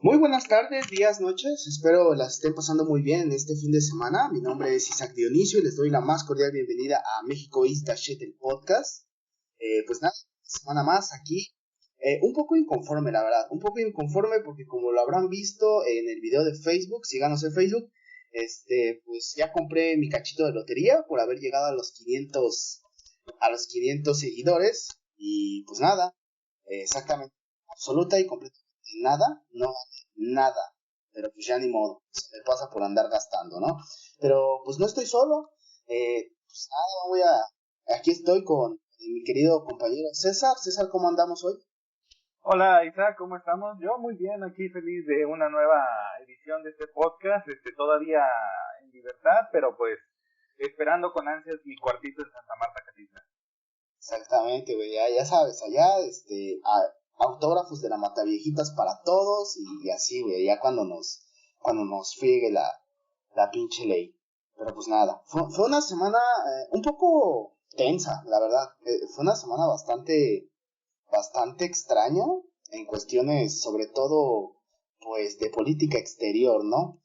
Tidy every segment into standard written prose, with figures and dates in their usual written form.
Muy buenas tardes, días, noches. Espero las estén pasando muy bien en este fin de semana. Mi nombre es Isaac Dionisio y les doy la más cordial bienvenida a México is the Shit, el podcast. Pues nada, semana más aquí. Un poco inconforme, la verdad. Un poco inconforme porque como lo habrán visto en el video de Facebook, síganos en Facebook, pues ya compré mi cachito de lotería por haber llegado a los 500 seguidores. Y pues nada, exactamente, absoluta y completamente nada, no nada, pero pues ya ni modo, se me pasa por andar gastando, ¿no? Pero pues no estoy solo, pues nada, aquí estoy con mi querido compañero César. César, ¿cómo andamos hoy? Hola Isaac, ¿cómo estamos? Yo muy bien, aquí feliz de una nueva edición de este podcast, todavía en libertad, pero pues esperando con ansias mi cuartito en Santa Marta Catitla. Exactamente, güey, ya sabes, allá, autógrafos de la Mataviejitas para todos y así, güey, ya cuando nos friegue la pinche ley. Pero pues nada, fue una semana un poco tensa, la verdad. Fue una semana bastante extraña en cuestiones, sobre todo, pues, de política exterior, ¿no?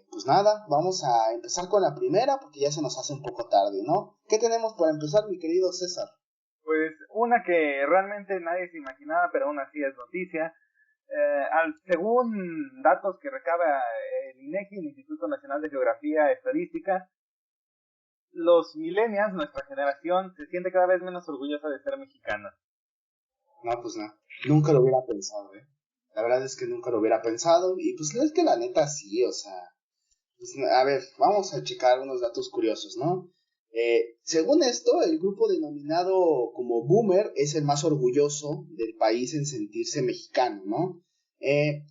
Pues nada, vamos a empezar con la primera porque ya se nos hace un poco tarde, ¿no? ¿Qué tenemos para empezar, mi querido César? Pues una que realmente nadie se imaginaba, pero aún así es noticia. Según datos que recaba el INEGI, el Instituto Nacional de Geografía y Estadística, los millennials, nuestra generación, se siente cada vez menos orgullosa de ser mexicana. No, pues no, nunca lo hubiera pensado, ¿eh? La verdad es que nunca lo hubiera pensado y pues es que la neta sí, o sea, pues, a ver, vamos a checar unos datos curiosos, ¿no? Según esto, el grupo denominado como Boomer es el más orgulloso del país en sentirse mexicano, ¿no?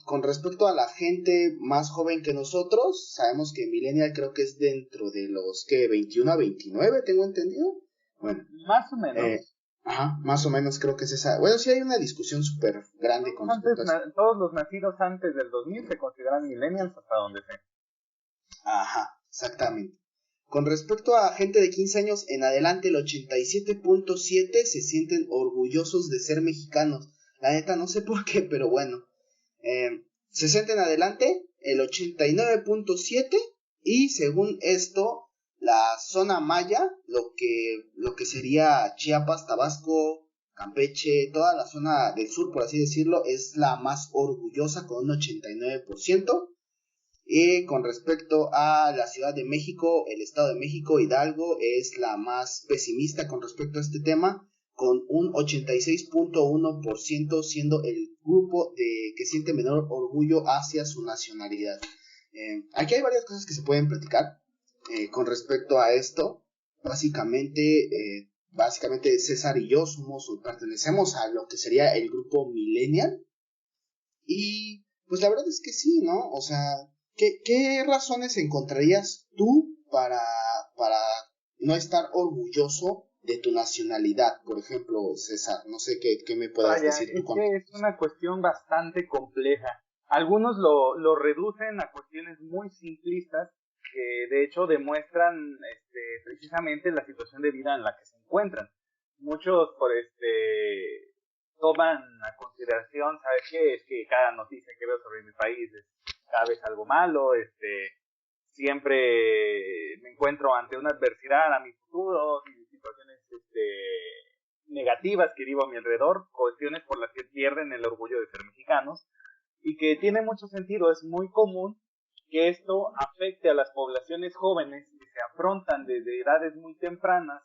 Con respecto a la gente más joven que nosotros, sabemos que Millennial creo que es dentro de los que 21 a 29, tengo entendido. Bueno, Más o eh, menos. más o menos creo que es esa. Bueno, sí hay una discusión súper grande con respecto a eso. Todos los nacidos antes del 2000 se consideran millennials hasta donde sé. Ajá, exactamente. Con respecto a gente de 15 años en adelante, el 87.7 se sienten orgullosos de ser mexicanos. La neta, no sé por qué, pero bueno. 60 en adelante, el 89.7. Y según esto, la zona maya, lo que sería Chiapas, Tabasco, Campeche, toda la zona del sur, por así decirlo, es la más orgullosa con un 89%. Y con respecto a la Ciudad de México, el Estado de México, Hidalgo, es la más pesimista con respecto a este tema, con un 86.1% siendo el grupo que siente menor orgullo hacia su nacionalidad. Aquí hay varias cosas que se pueden platicar con respecto a esto. Básicamente César y yo pertenecemos a lo que sería el grupo Millennial. Y pues la verdad es que sí, ¿no? O sea, ¿qué razones encontrarías tú para no estar orgulloso de tu nacionalidad? Por ejemplo, César, no sé qué me puedas Vaya, decir tú es con... que es una cuestión bastante compleja. Algunos lo reducen a cuestiones muy simplistas que de hecho demuestran precisamente la situación de vida en la que se encuentran. Muchos toman a consideración, ¿sabes qué? Es que cada noticia que veo sobre mi país es cada vez algo malo, siempre me encuentro ante una adversidad a mi futuro y situaciones negativas que vivo a mi alrededor, cuestiones por las que pierden el orgullo de ser mexicanos y que tiene mucho sentido, es muy común que esto afecte a las poblaciones jóvenes que se afrontan desde edades muy tempranas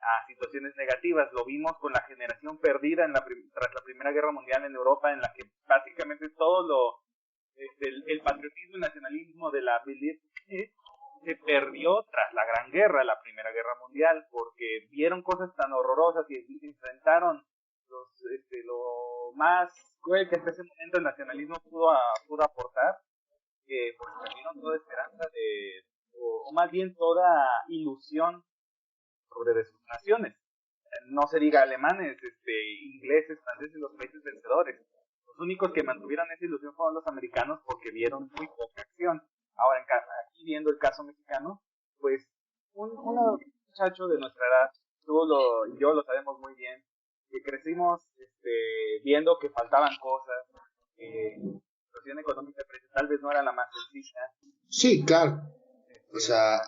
a situaciones negativas. Lo vimos con la generación perdida tras la Primera Guerra Mundial en Europa, en la que básicamente todo el patriotismo y nacionalismo de la se perdió tras la Gran Guerra, la Primera Guerra Mundial, porque vieron cosas tan horrorosas y enfrentaron lo más cruel que hasta ese momento el nacionalismo pudo aportar, que pues perdieron toda esperanza o más bien toda ilusión sobre de sus naciones. No se diga alemanes, ingleses, franceses, los países vencedores. Los únicos que mantuvieron esa ilusión fueron los americanos porque vieron muy poca acción. Ahora, aquí viendo el caso mexicano, pues un muchacho de nuestra edad, y yo lo sabemos muy bien, que crecimos viendo que faltaban cosas, situación económica tal vez no era la más sencilla. Sí, claro. O sea,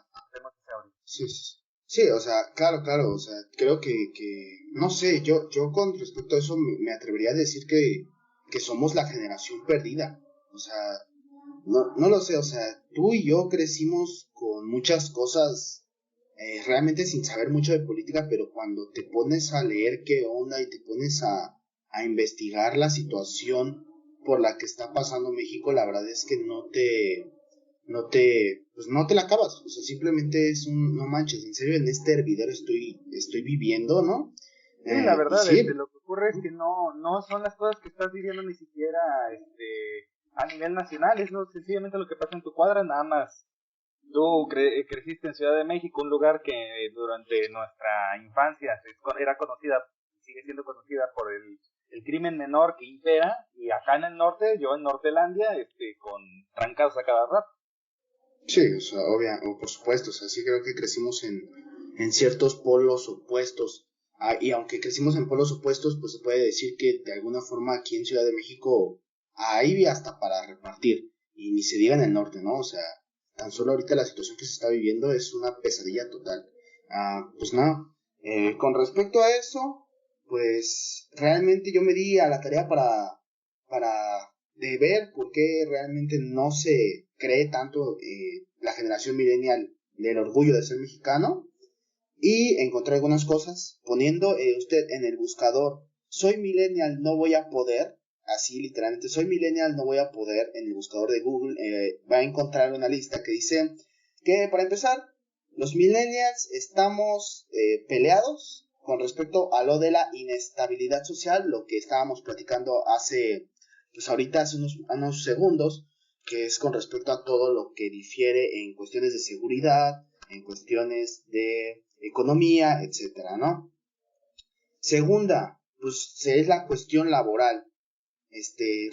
Sí. Sí, o sea, claro, o sea, creo que no sé, yo con respecto a eso me atrevería a decir que somos la generación perdida. O sea, no lo sé, o sea, tú y yo crecimos con muchas cosas realmente sin saber mucho de política, pero cuando te pones a leer qué onda y te pones a investigar la situación por la que está pasando México, la verdad es que pues no te la acabas, o sea, simplemente es no manches, en serio, en este hervidero estoy viviendo, ¿no? Sí, la Y verdad, sí, lo que ocurre es que no son las cosas que estás viviendo ni siquiera, a nivel nacional, es sencillamente lo que pasa en tu cuadra, nada más. Tú creciste en Ciudad de México, un lugar que durante nuestra infancia era conocida, sigue siendo conocida por el crimen menor que impera, y acá en el norte, yo en Nortelandia, con trancazos a cada rato. sí, o sea, por supuesto, o sea, sí creo que crecimos en ciertos polos opuestos, y aunque crecimos en polos opuestos, pues se puede decir que de alguna forma aquí en Ciudad de México hay hasta para repartir, y ni se diga en el norte, ¿no? O sea, tan solo ahorita la situación que se está viviendo es una pesadilla total. Pues nada, con respecto a eso, pues realmente yo me di a la tarea para de ver por qué realmente no se cree tanto la generación millennial del orgullo de ser mexicano, y encontré algunas cosas poniendo usted en el buscador soy millennial no voy a poder, así literalmente soy millennial no voy a poder, en el buscador de Google va a encontrar una lista que dice que para empezar los millennials estamos peleados con respecto a lo de la inestabilidad social, lo que estábamos platicando pues ahorita hace unos segundos, que es con respecto a todo lo que difiere en cuestiones de seguridad, en cuestiones de economía, etcétera, ¿no? Segunda, pues es la cuestión laboral.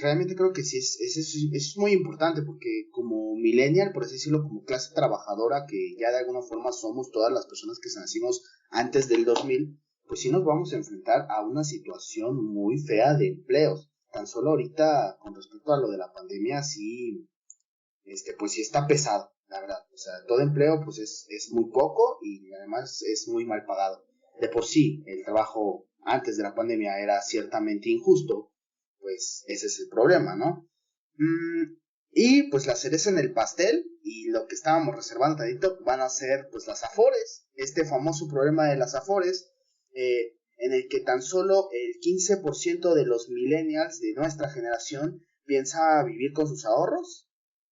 Realmente creo que sí es muy importante porque como millennial, por así decirlo, como clase trabajadora, que ya de alguna forma somos todas las personas que nacimos antes del 2000, pues sí nos vamos a enfrentar a una situación muy fea de empleos. Tan solo ahorita, con respecto a lo de la pandemia, sí, pues sí está pesado, la verdad. O sea, todo empleo, pues es muy poco y además es muy mal pagado. De por sí, el trabajo antes de la pandemia era ciertamente injusto, pues ese es el problema, ¿no? Y pues la cereza en el pastel y lo que estábamos reservando tantito van a ser pues las afores, este famoso problema de las afores, en el que tan solo el 15% de los millennials de nuestra generación piensa vivir con sus ahorros.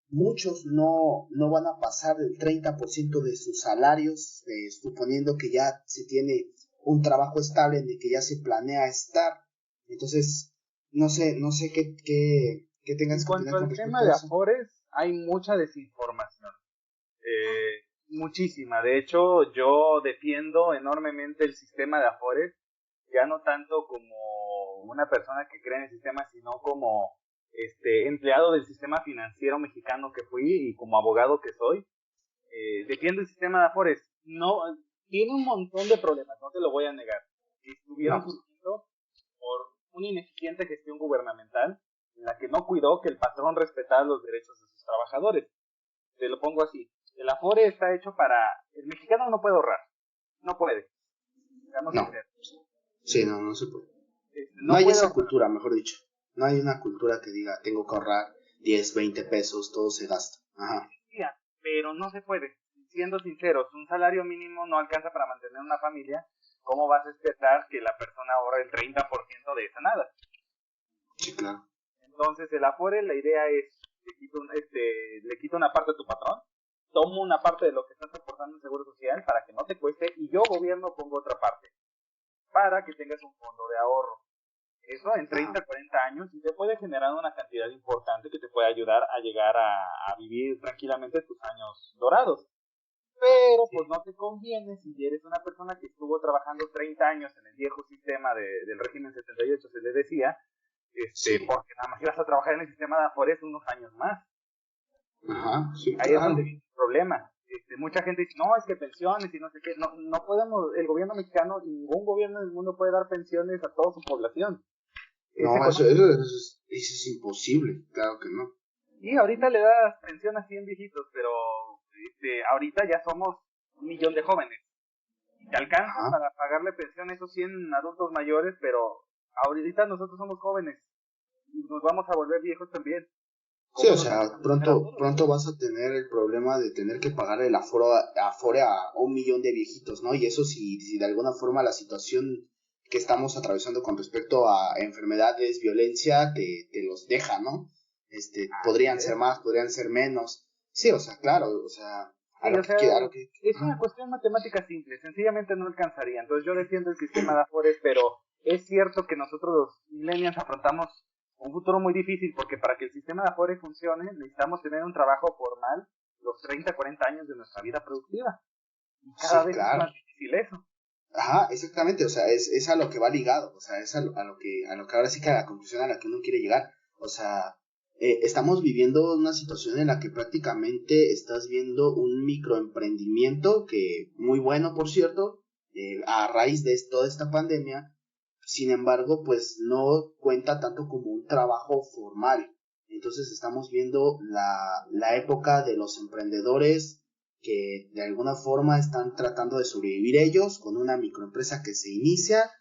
Muchos no van a pasar del 30% de sus salarios, suponiendo que ya se tiene un trabajo estable en el que ya se planea estar. Entonces, no sé qué En tengas que cuanto opinar con al tema respecto a de eso. Afores, hay mucha desinformación. Muchísima. De hecho, yo defiendo enormemente el sistema de Afores, ya no tanto como una persona que cree en el sistema, sino como empleado del sistema financiero mexicano que fui y como abogado que soy. Defiendo el sistema de Afores. No, tiene un montón de problemas, no te lo voy a negar. Estuvieron No, surgiendo por una ineficiente gestión gubernamental en la que no cuidó que el patrón respetara los derechos de sus trabajadores. Te lo pongo así. El Afore está hecho para... El mexicano no puede ahorrar. No puede. Seamos no, sinceros. sí, no se puede. No No hay puede esa ahorrar. cultura, mejor dicho. No hay una cultura que diga, tengo que ahorrar 10 20 pesos, todo se gasta. Ajá. Pero no se puede. Siendo sinceros, un salario mínimo no alcanza para mantener una familia. ¿Cómo vas a esperar que la persona ahorre el 30% de esa nada? Sí, claro. Entonces, el Afore, la idea es, le quito una parte a tu patrón, tomo una parte de lo que estás aportando en Seguro Social para que no te cueste, y yo, gobierno, pongo otra parte, para que tengas un fondo de ahorro. Eso en 30, Ajá. 40 años y te puede generar una cantidad importante que te puede ayudar a llegar a vivir tranquilamente tus años dorados. Pero pues no te conviene si eres una persona que estuvo trabajando 30 años en el viejo sistema del régimen 78, se le decía, Sí. porque nada más ibas a trabajar en el sistema de Afores unos años más. Ajá, sí, Ahí es donde claro. viene el problema. Mucha gente dice, no, es que pensiones y no sé qué. No podemos, el gobierno mexicano y ningún gobierno del mundo puede dar pensiones a toda su población. Es No, económico. eso es imposible, claro que no. Y ahorita le das pensión a 100 viejitos, pero ahorita ya somos 1 millón de jóvenes. Te alcanza para pagarle pensión a esos 100 adultos mayores, pero ahorita nosotros somos jóvenes y nos vamos a volver viejos también. Sí, o sea, pronto vas a tener el problema de tener que pagar el afore a 1 millón de viejitos, ¿no? Y eso si de alguna forma la situación que estamos atravesando con respecto a enfermedades, violencia, te los deja, ¿no? Podrían ser más, podrían ser menos. Sí, o sea, claro, o sea, es una cuestión matemática simple, sencillamente no alcanzaría. Entonces yo defiendo el sistema de afores, pero es cierto que nosotros los millennials afrontamos un futuro muy difícil, porque para que el sistema de afore funcione necesitamos tener un trabajo formal los 30, 40 años de nuestra vida productiva. Y cada vez es más difícil eso. Ajá, exactamente, o sea, es a lo que va ligado, o sea, es a lo que ahora sí que a la conclusión a la que uno quiere llegar. O sea, estamos viviendo una situación en la que prácticamente estás viendo un microemprendimiento que, muy bueno por cierto, a raíz de toda esta pandemia. Sin embargo, pues no cuenta tanto como un trabajo formal. Entonces estamos viendo la época de los emprendedores que de alguna forma están tratando de sobrevivir ellos con una microempresa que se inicia,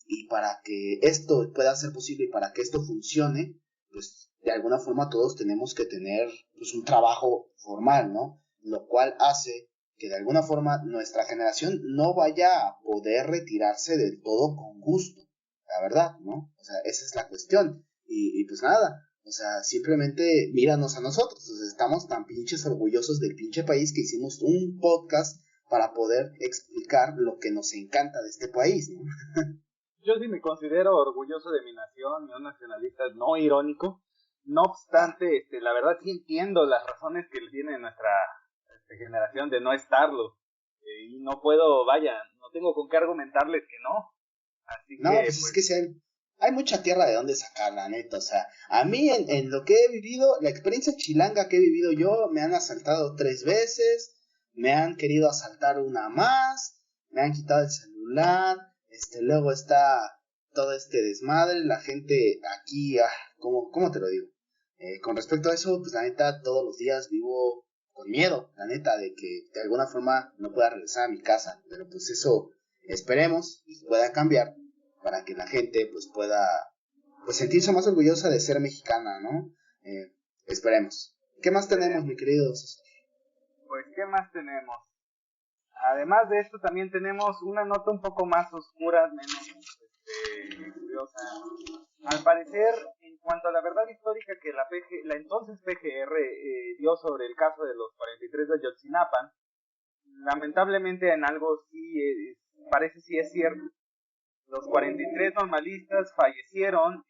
y para que esto pueda ser posible y para que esto funcione, pues de alguna forma todos tenemos que tener pues un trabajo formal, ¿no? Lo cual hace que de alguna forma nuestra generación no vaya a poder retirarse del todo con gusto. La verdad, ¿no? O sea, esa es la cuestión. Y pues nada, o sea, simplemente míranos a nosotros. O sea, estamos tan pinches orgullosos del pinche país que hicimos un podcast para poder explicar lo que nos encanta de este país, ¿no? Yo sí me considero orgulloso de mi nación, un nacionalista no irónico. No obstante, la verdad sí entiendo las razones que tiene nuestra generación de no estarlo. Y no puedo, no tengo con qué argumentarles que no. Así no, pues es que sí hay mucha tierra de donde sacar, la neta. O sea, a mí en lo que he vivido, la experiencia chilanga que he vivido yo, me han asaltado 3 veces, me han querido asaltar una más, me han quitado el celular, luego está todo este desmadre, la gente aquí, ¿cómo te lo digo? Con respecto a eso, pues la neta, todos los días vivo con miedo, la neta, de que de alguna forma no pueda regresar a mi casa, pero pues eso esperemos y pueda cambiar para que la gente pues pueda pues sentirse más orgullosa de ser mexicana, ¿no? Esperemos. ¿Qué más tenemos, mi querido César? Pues, ¿qué más tenemos? Además de esto, también tenemos una nota un poco más oscura, menos curiosa. Al parecer, en cuanto a la verdad histórica que la entonces PGR dio sobre el caso de los 43 de Ayotzinapa, lamentablemente en algo sí parece sí es cierto. Los 43 normalistas fallecieron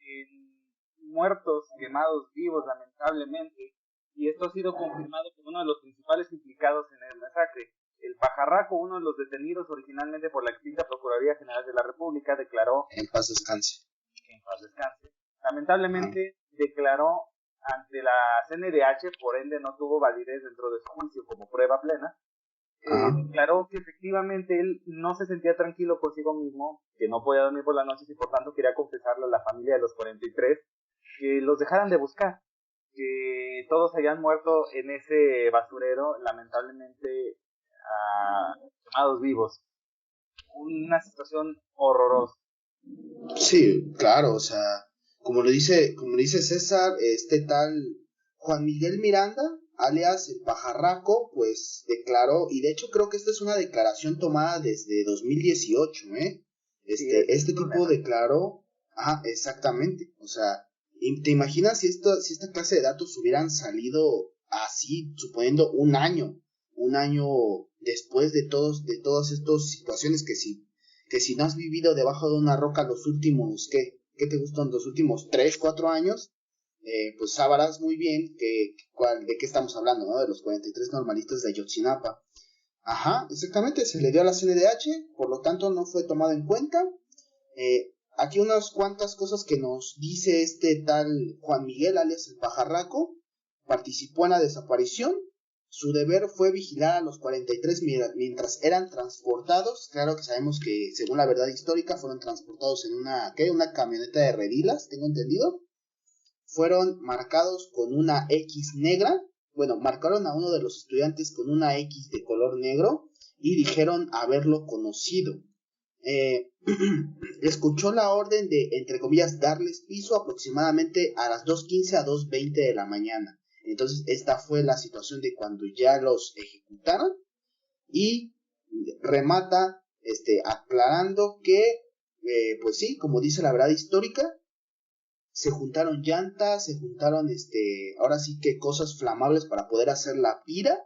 muertos, quemados vivos, lamentablemente, y esto ha sido confirmado por uno de los principales implicados en el masacre. El Pajarraco, uno de los detenidos originalmente por la extinta Procuraduría General de la República, declaró... En paz descanse. En paz descanse. Lamentablemente declaró ante la CNDH, por ende no tuvo validez dentro de su juicio como prueba plena. Declaró que efectivamente él no se sentía tranquilo consigo mismo, que no podía dormir por las noches y por tanto quería confesarle a la familia de los 43 que los dejaran de buscar, que todos habían muerto en ese basurero, lamentablemente quemados vivos. Una situación horrorosa. Sí, claro, o sea, como le dice César, tal Juan Miguel Miranda, alias el Pajarraco, pues declaró, y de hecho creo que esta es una declaración tomada desde 2018, este tipo declaró, exactamente, o sea, ¿te imaginas si esta clase de datos hubieran salido así, suponiendo un año después de todas estas situaciones, que si no has vivido debajo de una roca los últimos, ¿qué te gustan? Los últimos 3, 4 años, pues sabrás muy bien de qué estamos hablando, ¿no? De los 43 normalistas de Ayotzinapa. Ajá, exactamente, se le dio a la CNDH, por lo tanto no fue tomado en cuenta. Aquí unas cuantas cosas que nos dice este tal Juan Miguel, alias el Pajarraco. Participó en la desaparición. Su deber fue vigilar a los 43 mientras eran transportados. Claro que sabemos que, según la verdad histórica, fueron transportados en una camioneta de redilas, tengo entendido. fueron marcados con una X negra. Bueno, marcaron a uno de los estudiantes con una X de color negro y dijeron haberlo conocido. Escuchó la orden de, entre comillas, darles piso aproximadamente a las 2:15 a 2:20 de la mañana. Entonces esta fue la situación de cuando ya los ejecutaron, y remata aclarando que, pues sí, como dice la verdad histórica, se juntaron llantas, se juntaron ahora sí que cosas flamables para poder hacer la pira,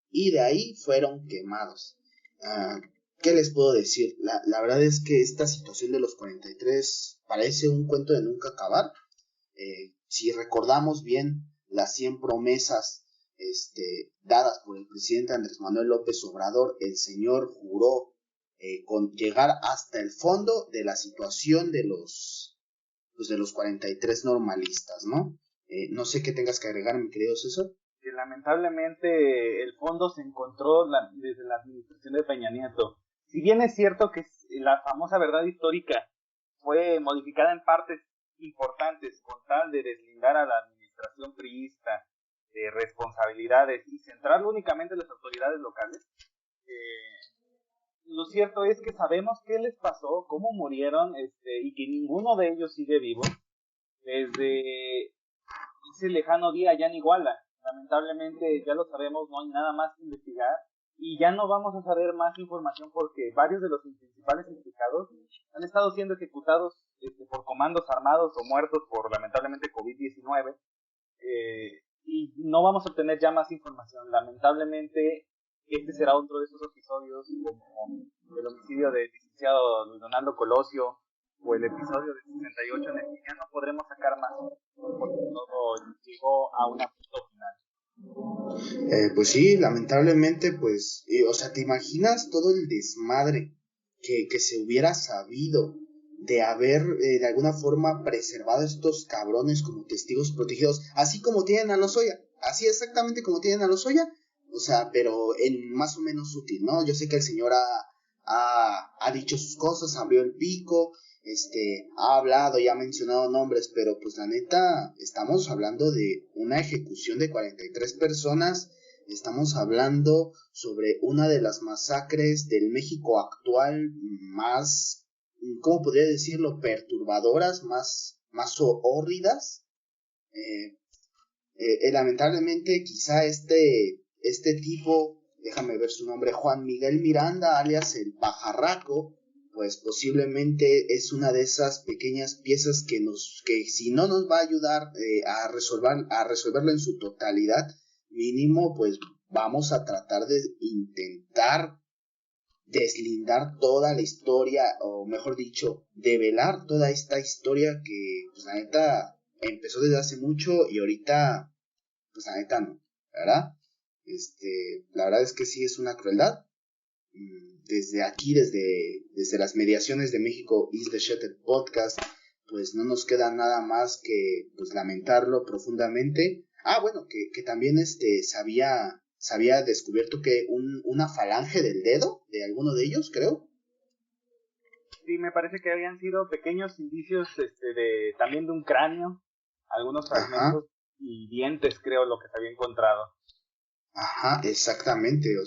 y de ahí fueron quemados. ¿Qué les puedo decir? La verdad es que esta situación de los 43 parece un cuento de nunca acabar. Si recordamos bien las 100 promesas dadas por el presidente Andrés Manuel López Obrador, el señor juró con llegar hasta el fondo de la situación de los 43 normalistas, ¿no? No sé qué tengas que agregar, mi querido César. Que lamentablemente el fondo se encontró desde la administración de Peña Nieto. Si bien es cierto que la famosa verdad histórica fue modificada en partes importantes con tal de deslindar a la administración priista de responsabilidades y centrarlo únicamente en las autoridades locales, lo cierto es que sabemos qué les pasó, cómo murieron, y que ninguno de ellos sigue vivo desde ese lejano día allá en Iguala. Lamentablemente ya lo sabemos, no hay nada más que investigar y ya no vamos a saber más información porque varios de los principales implicados han estado siendo ejecutados por comandos armados o muertos por lamentablemente COVID-19, y no vamos a obtener ya más información. Lamentablemente este será otro de esos episodios como el homicidio del licenciado Luis Donaldo Colosio o el episodio de 68 en el que ya no podremos sacar más porque todo llegó a un punto final. Pues sí, lamentablemente, pues, o sea, ¿te imaginas todo el desmadre que se hubiera sabido de haber de alguna forma preservado a estos cabrones como testigos protegidos, así como tienen a Lozoya, así exactamente como tienen a Lozoya? O sea, pero en más o menos sutil, ¿no? Yo sé que el señor ha dicho sus cosas, abrió el pico, ha hablado y ha mencionado nombres, pero pues la neta, estamos hablando de una ejecución de 43 personas, estamos hablando sobre una de las masacres del México actual más, ¿cómo podría decirlo?, perturbadoras, más hórridas. Lamentablemente, quizá este tipo, déjame ver su nombre, Juan Miguel Miranda, alias el Pajarraco, pues posiblemente es una de esas pequeñas piezas que si no nos va a ayudar a resolverlo en su totalidad, mínimo pues vamos a tratar de intentar deslindar toda la historia, o mejor dicho, develar toda esta historia que pues la neta empezó desde hace mucho y ahorita pues la neta no, ¿verdad? La verdad es que sí es una crueldad. Desde aquí, desde las mediaciones de México is the Shattered Podcast, pues no nos queda nada más que pues lamentarlo profundamente. Bueno, que también se había descubierto que una falange del dedo de alguno de ellos, creo. Sí, me parece que habían sido pequeños indicios también de un cráneo, algunos fragmentos. Ajá. Y dientes, creo, lo que se había encontrado. Ajá, exactamente, o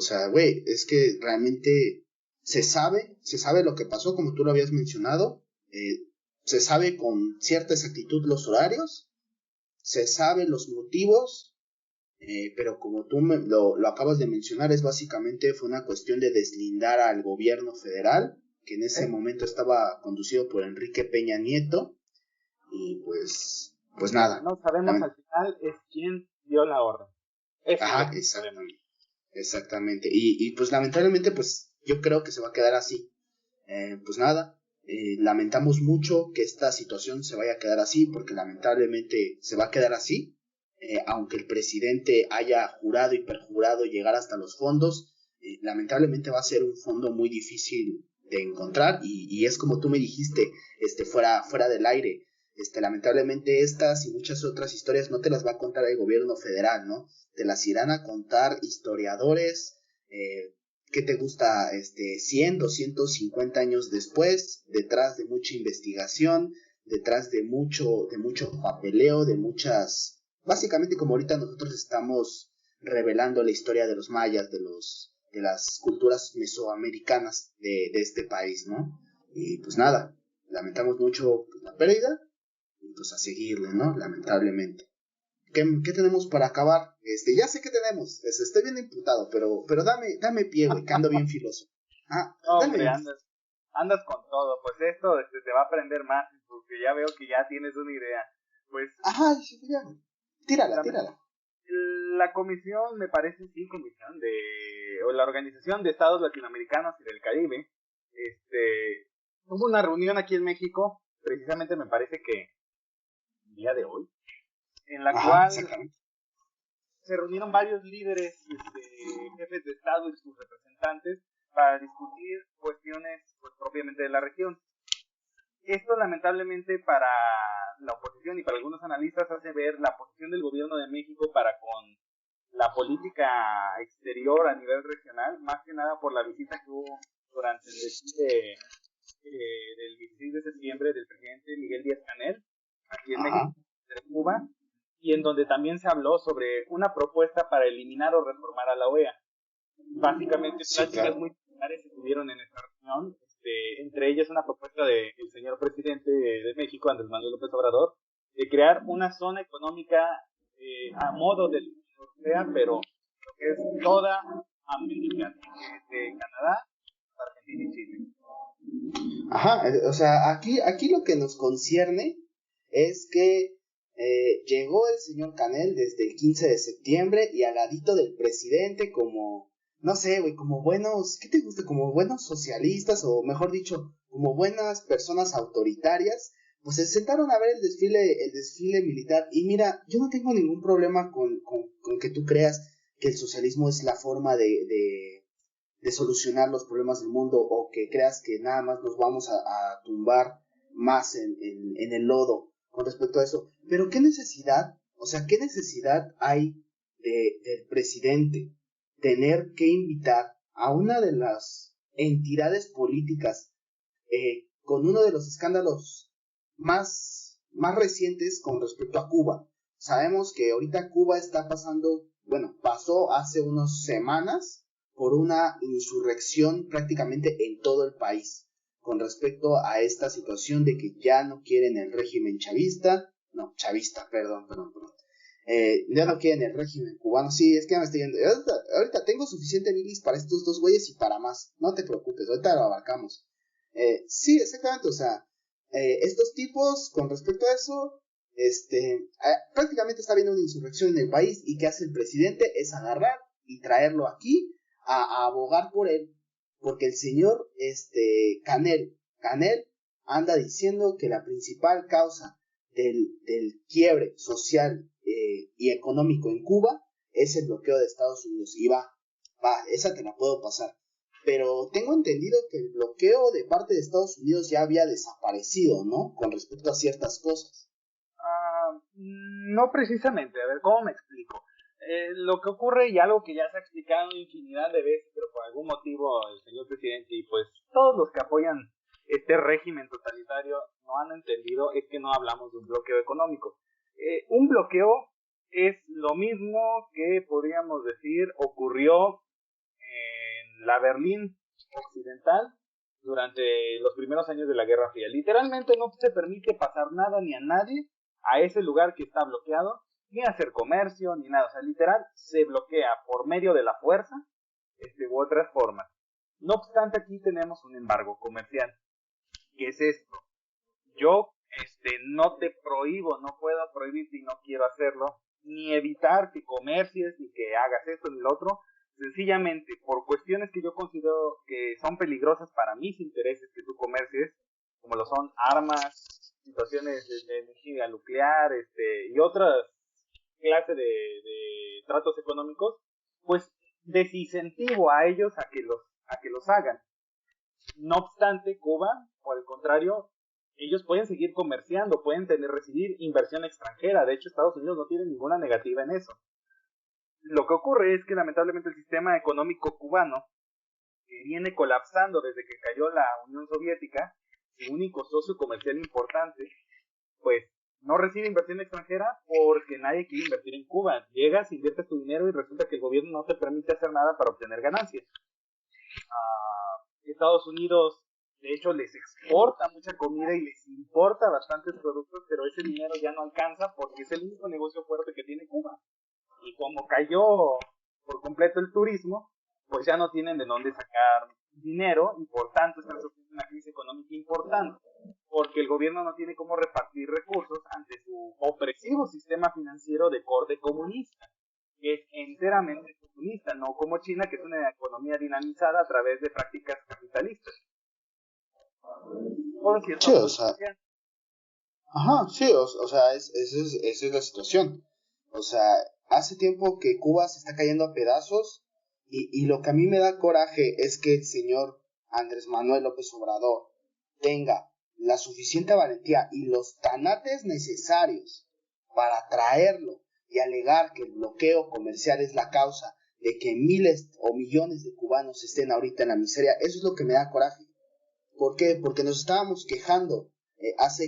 sea, güey, es que realmente se sabe lo que pasó, como tú lo habías mencionado, se sabe con cierta exactitud los horarios, se saben los motivos, pero como tú lo acabas de mencionar, fue una cuestión de deslindar al gobierno federal, que en ese momento estaba conducido por Enrique Peña Nieto, y pues nada. No sabemos al final es quién dio la orden. Ajá, exactamente. Y pues lamentablemente, pues yo creo que se va a quedar así. Pues nada, lamentamos mucho que esta situación se vaya a quedar así, porque lamentablemente se va a quedar así. Aunque el presidente haya jurado y perjurado llegar hasta los fondos, lamentablemente va a ser un fondo muy difícil de encontrar. Y es como tú me dijiste, fuera del aire. Lamentablemente estas y muchas otras historias no te las va a contar el gobierno federal, ¿no? Te las irán a contar historiadores, ¿qué te gusta? 100, 250 años después, detrás de mucha investigación, detrás de mucho papeleo, de muchas, básicamente como ahorita nosotros estamos revelando la historia de los mayas, de las culturas mesoamericanas de este país, ¿no? Y pues nada, lamentamos mucho pues, la pérdida, y pues a seguirle, ¿no? Lamentablemente. ¿Qué tenemos para acabar? Ya sé que tenemos, estoy bien imputado, pero dame pie, güey, que ando bien filoso. Hombre, andas con todo, pues esto te va a aprender más, porque ya veo que ya tienes una idea. Pues ajá, ya, tírala. La comisión, me parece, sí, o la Organización de Estados Latinoamericanos y del Caribe, hubo una reunión aquí en México, precisamente me parece que el día de hoy, en la cual se reunieron varios líderes, jefes de Estado y sus representantes para discutir cuestiones pues, propiamente de la región. Esto lamentablemente para la oposición y para algunos analistas hace ver la posición del gobierno de México para con la política exterior a nivel regional, más que nada por la visita que hubo durante el desfile del 16 de septiembre del presidente Miguel Díaz-Canel aquí en México, de Cuba, y en donde también se habló sobre una propuesta para eliminar o reformar a la OEA. Básicamente, pláticas muy similares se tuvieron en esta reunión, entre ellas una propuesta del señor presidente de México, Andrés Manuel López Obrador, de crear una zona económica a modo de la Unión Europea, pero lo que es toda América, desde Canadá hasta Argentina y Chile. Ajá, o sea, aquí lo que nos concierne es que llegó el señor Canel desde el 15 de septiembre y al ladito del presidente como, no sé, güey, como buenos, ¿qué te gusta? Como buenos socialistas o mejor dicho, como buenas personas autoritarias, pues se sentaron a ver el desfile militar y mira, yo no tengo ningún problema con que tú creas que el socialismo es la forma de solucionar los problemas del mundo o que creas que nada más nos vamos a tumbar más en el lodo con respecto a eso. Pero qué necesidad hay del presidente tener que invitar a una de las entidades políticas con uno de los escándalos más recientes con respecto a Cuba? Sabemos que ahorita Cuba está pasó hace unas semanas por una insurrección prácticamente en todo el país con respecto a esta situación de que ya no quieren el régimen chavista, perdón. Ya no quieren el régimen cubano. Sí, es que me estoy yendo. Ahorita tengo suficiente bilis para estos dos güeyes y para más. No te preocupes, ahorita lo abarcamos. Sí, exactamente, o sea, estos tipos, con respecto a eso, prácticamente está habiendo una insurrección en el país y ¿qué hace el presidente? Es agarrar y traerlo aquí a abogar por él, porque el señor Canel anda diciendo que la principal causa del quiebre social y económico en Cuba es el bloqueo de Estados Unidos. Y va, esa te la puedo pasar. Pero tengo entendido que el bloqueo de parte de Estados Unidos ya había desaparecido, ¿no? Con respecto a ciertas cosas. No precisamente, a ver, ¿cómo me explico? Lo que ocurre y algo que ya se ha explicado infinidad de veces, pero por algún motivo el señor presidente y pues todos los que apoyan este régimen totalitario no han entendido, es que no hablamos de un bloqueo económico. Un bloqueo es lo mismo que podríamos decir ocurrió en la Berlín occidental durante los primeros años de la Guerra Fría. Literalmente no se permite pasar nada ni a nadie a ese lugar que está bloqueado, ni hacer comercio, ni nada. O sea, literal, se bloquea por medio de la fuerza u otras formas. No obstante, aquí tenemos un embargo comercial. ¿Qué es esto? Yo no te prohíbo, no puedo prohibirte y no quiero hacerlo, ni evitar que comercies, ni que hagas esto ni lo otro, sencillamente por cuestiones que yo considero que son peligrosas para mis intereses que tú comercies, como lo son armas, situaciones de energía nuclear, y otras clases de tratos económicos, pues desincentivo a ellos a que los hagan. No obstante, Cuba, por el contrario, ellos pueden seguir comerciando, pueden recibir inversión extranjera. De hecho, Estados Unidos no tiene ninguna negativa en eso. Lo que ocurre es que lamentablemente el sistema económico cubano, que viene colapsando desde que cayó la Unión Soviética, su único socio comercial importante, pues no recibe inversión extranjera porque nadie quiere invertir en Cuba. Llegas, inviertes tu dinero y resulta que el gobierno no te permite hacer nada para obtener ganancias. Estados Unidos, de hecho, les exporta mucha comida y les importa bastantes productos, pero ese dinero ya no alcanza porque es el único negocio fuerte que tiene Cuba. Y como cayó por completo el turismo, pues ya no tienen de dónde sacar dinero y por tanto están sufriendo una crisis económica importante, porque el gobierno no tiene cómo repartir recursos ante su opresivo sistema financiero de corte comunista, que es enteramente comunista, no como China, que es una economía dinamizada a través de prácticas capitalistas. Sí, o sea, ajá, sí, o sea, esa es la situación. O sea, hace tiempo que Cuba se está cayendo a pedazos y lo que a mí me da coraje es que el señor Andrés Manuel López Obrador tenga la suficiente valentía y los tanates necesarios para traerlo y alegar que el bloqueo comercial es la causa de que miles o millones de cubanos estén ahorita en la miseria. Eso es lo que me da coraje. ¿Por qué? Porque nos estábamos quejando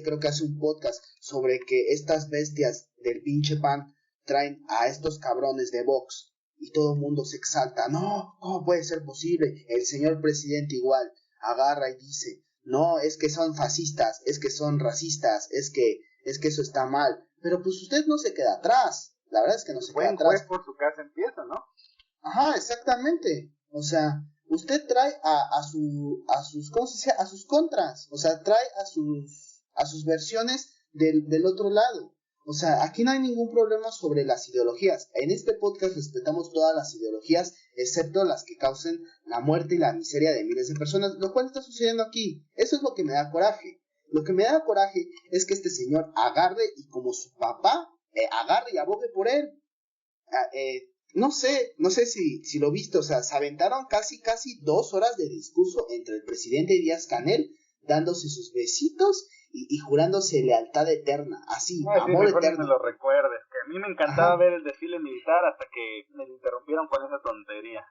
creo que hace un podcast sobre que estas bestias del pinche PAN traen a estos cabrones de Vox y todo el mundo se exalta. No, ¿cómo puede ser posible? El señor presidente igual agarra y dice, no, es que son fascistas, es que son racistas, es que eso está mal. Pero pues usted no se queda atrás. La verdad es que no se queda atrás. Por su casa empieza, ¿no? Ajá, exactamente. O sea, usted trae a sus, ¿cómo se dice? A sus contras. O sea, trae a sus versiones del otro lado. O sea, aquí no hay ningún problema sobre las ideologías. En este podcast respetamos todas las ideologías, excepto las que causen la muerte y la miseria de miles de personas, lo cual está sucediendo aquí. Eso es lo que me da coraje. Lo que me da coraje es que este señor agarre y como su papá, agarre y abogue por él. No sé si lo viste, o sea, se aventaron casi 2 horas de discurso entre el presidente Díaz Canel, dándose sus besitos y jurándose lealtad eterna, así, amor eterno. Me lo recuerdes, que a mí me encantaba ver el desfile militar hasta que me interrumpieron con esa tontería.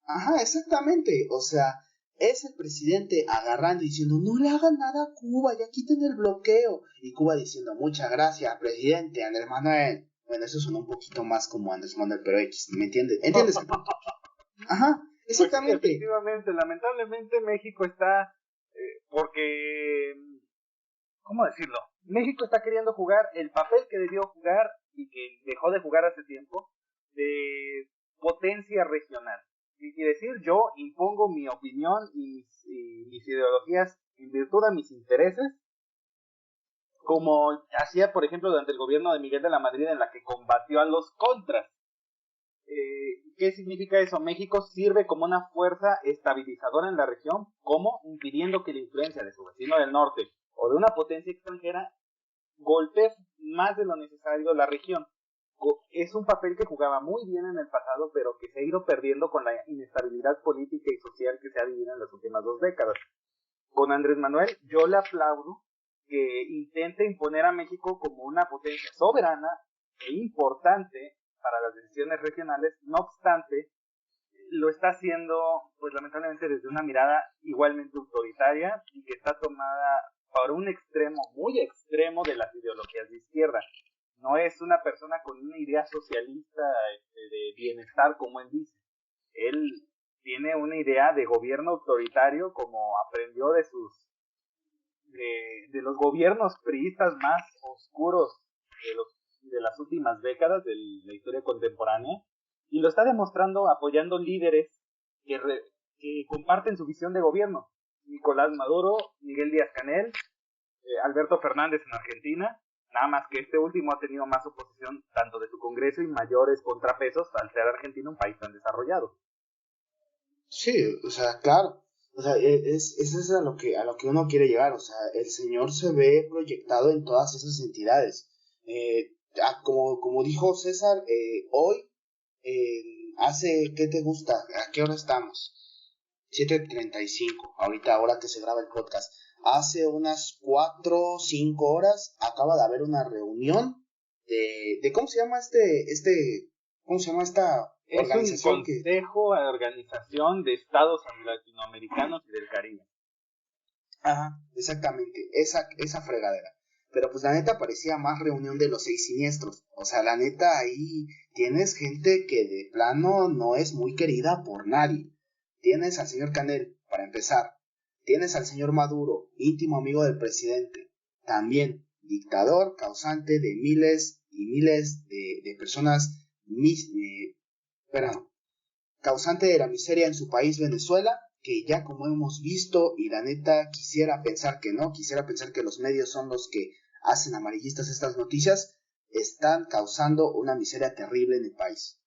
Ajá, exactamente, o sea, es el presidente agarrando y diciendo, no le hagan nada a Cuba, ya quiten el bloqueo, y Cuba diciendo, muchas gracias, presidente Andrés Manuel. Bueno, eso suena un poquito más como Andrés Manuel, pero X, ¿me entiendes? ¿Entiendes el punto? Ajá, exactamente. Pues sí, efectivamente, lamentablemente México está, porque, ¿cómo decirlo? México está queriendo jugar el papel que debió jugar y que dejó de jugar hace tiempo, de potencia regional. ¿Qué quiere decir? Yo impongo mi opinión y mis ideologías en virtud de mis intereses, como hacía, por ejemplo, durante el gobierno de Miguel de la Madrid, en la que combatió a los contras. ¿Qué significa eso? México sirve como una fuerza estabilizadora en la región, como impidiendo que la influencia de su vecino del norte o de una potencia extranjera golpee más de lo necesario la región. Es un papel que jugaba muy bien en el pasado, pero que se ha ido perdiendo con la inestabilidad política y social que se ha vivido en las últimas 2 décadas. Con Andrés Manuel, yo le aplaudo que intente imponer a México como una potencia soberana e importante para las decisiones regionales. No obstante, lo está haciendo, pues lamentablemente, desde una mirada igualmente autoritaria y que está tomada por un extremo, muy extremo, de las ideologías de izquierda. No es una persona con una idea socialista de bienestar, como él dice. Él tiene una idea de gobierno autoritario, como aprendió de los gobiernos priistas más oscuros de las últimas décadas de la historia contemporánea, y lo está demostrando apoyando líderes que comparten su visión de gobierno. Nicolás Maduro, Miguel Díaz-Canel, Alberto Fernández en Argentina, nada más que este último ha tenido más oposición tanto de su Congreso y mayores contrapesos al ser Argentina un país tan desarrollado. Sí, o sea, claro. O sea, eso es a lo que uno quiere llegar. O sea, el señor se ve proyectado en todas esas entidades. Como dijo César, hoy, ¿qué te gusta? ¿A qué hora estamos? 7:35, ahora que se graba el podcast. Hace unas 4 o 5 horas acaba de haber una reunión de ¿cómo se llama ¿cómo se llama esta organización? Es un consejo de organización de estados latinoamericanos y del Caribe. Ajá, exactamente, esa fregadera. pero pues la neta parecía más reunión de los seis siniestros. O sea, la neta ahí tienes gente que de plano no es muy querida por nadie. Tienes al señor Canel, para empezar. Tienes al señor Maduro, íntimo amigo del presidente. También dictador, causante de miles y miles de personas, perdón, causante de la miseria en su país Venezuela, que ya como hemos visto, y la neta quisiera pensar que no, quisiera pensar que los medios son los que hacen amarillistas estas noticias, están causando una miseria terrible en el país.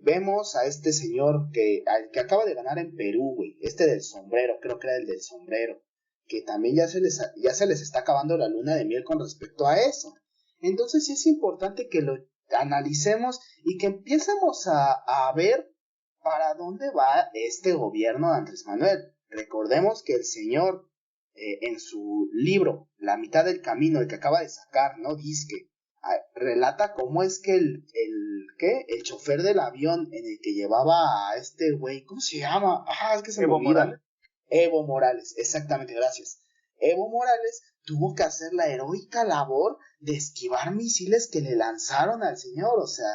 Vemos a este señor al que acaba de ganar en Perú, güey, del sombrero, creo que era el del sombrero, que también ya se les está acabando la luna de miel con respecto a eso. Entonces sí es importante que lo analicemos y que empecemos a ver para dónde va este gobierno de Andrés Manuel. Recordemos que el señor en su libro, La mitad del camino, el que acaba de sacar, ¿no? Disque, relata cómo es que el chofer del avión en el que llevaba a este güey, ¿cómo se llama? Es que se me olvida. Morales. Evo Morales, exactamente, gracias. Evo Morales tuvo que hacer la heroica labor de esquivar misiles que le lanzaron al señor, o sea,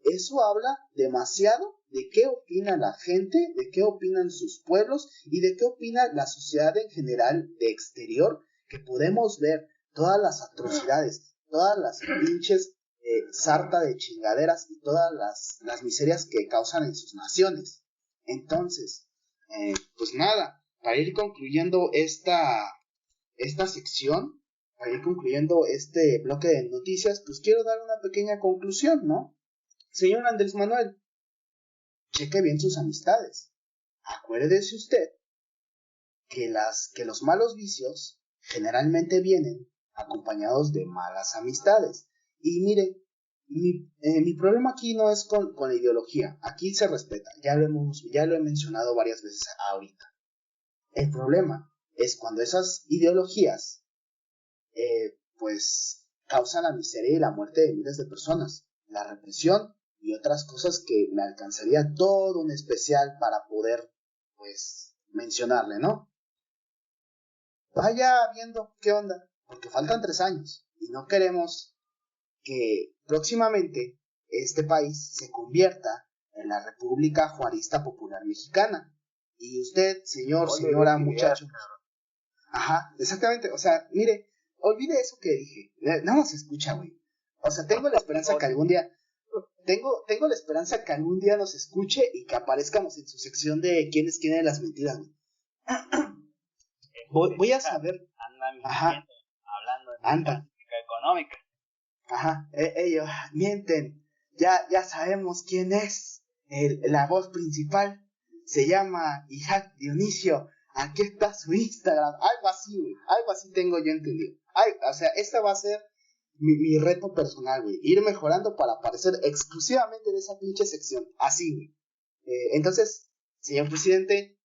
eso habla demasiado de qué opina la gente, de qué opinan sus pueblos y de qué opina la sociedad en general de exterior, que podemos ver todas las atrocidades, todas las pinches sarta de chingaderas y todas las miserias que causan en sus naciones. Entonces, pues nada, para ir concluyendo esta sección, para ir concluyendo este bloque de noticias, pues quiero dar una pequeña conclusión, ¿no? Señor Andrés Manuel, cheque bien sus amistades. Acuérdese usted que los malos vicios generalmente vienen acompañados de malas amistades. Y mire, mi problema aquí no es con la ideología. Aquí se respeta. Ya lo he mencionado varias veces ahorita. El problema es cuando esas ideologías pues causan la miseria y la muerte de miles de personas, la represión y otras cosas que me alcanzaría todo un especial para poder pues mencionarle, ¿no? Vaya viendo qué onda, porque faltan 3 años y no queremos que próximamente este país se convierta en la República Juarista Popular Mexicana. Y usted, señor, señora, muchacho. Ajá, exactamente, o sea, mire, olvide eso que dije, nada más escucha, güey. O sea, tengo la esperanza que algún día, tengo la esperanza que algún día nos escuche y que aparezcamos en su sección de quién es quién de las mentiras, güey. Voy a saber. Ajá. Hablando de política económica. Ajá, ellos mienten. Ya sabemos quién es. La voz principal se llama Isaac Dionisio. Aquí está su Instagram. Algo así, güey. Algo así tengo yo entendido. O sea, esta va a ser mi reto personal, güey. Ir mejorando para aparecer exclusivamente en esa pinche sección. Así, güey. Entonces, señor presidente,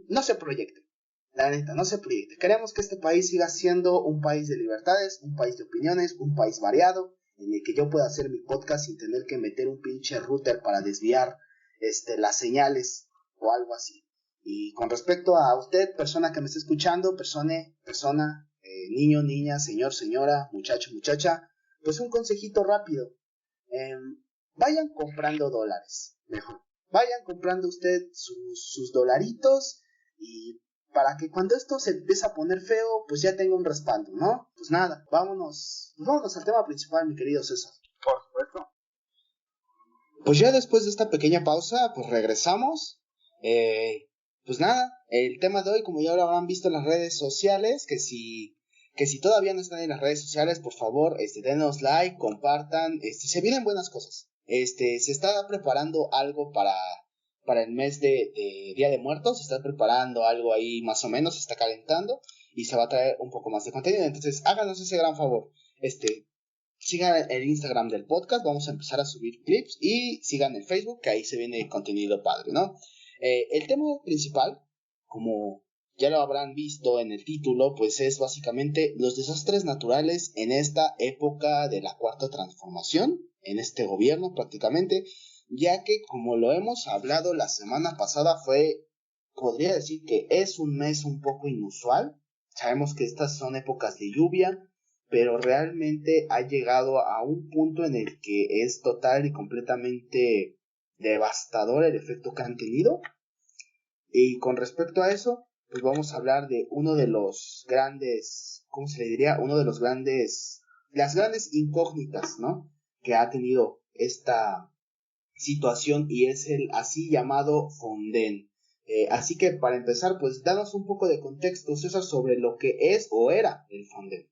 no se proyecte. La neta, no se proyecte. Queremos que este país siga siendo un país de libertades, un país de opiniones, un país variado, en el que yo pueda hacer mi podcast sin tener que meter un pinche router para desviar las señales o algo así. Y con respecto a usted, persona que me está escuchando, persona, niño, niña, señor, señora, muchacho, muchacha, pues un consejito rápido. Vayan comprando dólares, mejor. Vayan comprando usted sus dolaritos y para que cuando esto se empiece a poner feo, pues ya tenga un respaldo, ¿no? Pues nada, vámonos al tema principal, mi querido César. Por supuesto. Pues ya después de esta pequeña pausa, pues regresamos. Pues nada, el tema de hoy, como ya lo habrán visto en las redes sociales, que si todavía no están en las redes sociales, por favor, denos like, compartan, se vienen buenas cosas. Se está preparando algo para el mes de Día de Muertos, se está preparando algo ahí más o menos, se está calentando y se va a traer un poco más de contenido. Entonces, háganos ese gran favor. Sigan el Instagram del podcast, vamos a empezar a subir clips y sigan el Facebook, que ahí se viene contenido padre, ¿no? El tema principal, como ya lo habrán visto en el título, pues es básicamente los desastres naturales en esta época de la cuarta transformación, en este gobierno prácticamente, ya que como lo hemos hablado la semana pasada podría decir que es un mes un poco inusual, sabemos que estas son épocas de lluvia, pero realmente ha llegado a un punto en el que es total y completamente devastador el efecto que han tenido. Y con respecto a eso, pues vamos a hablar de uno de los grandes, ¿cómo se le diría? Uno de los grandes, las grandes incógnitas, ¿no? Que ha tenido esta situación, y es el así llamado Fonden. Así que para empezar, pues danos un poco de contexto, César, sobre lo que es o era el Fonden.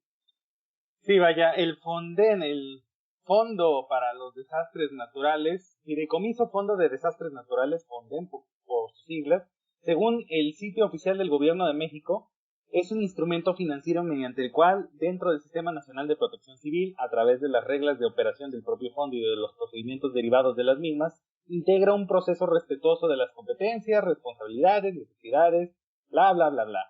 Sí, vaya, el Fonden, el Fondo para los Desastres Naturales, Fideicomiso Fondo de Desastres Naturales, Fonden por sus siglas, según el sitio oficial del Gobierno de México, es un instrumento financiero mediante el cual, dentro del Sistema Nacional de Protección Civil, a través de las reglas de operación del propio fondo y de los procedimientos derivados de las mismas, integra un proceso respetuoso de las competencias, responsabilidades, necesidades, bla, bla, bla, bla.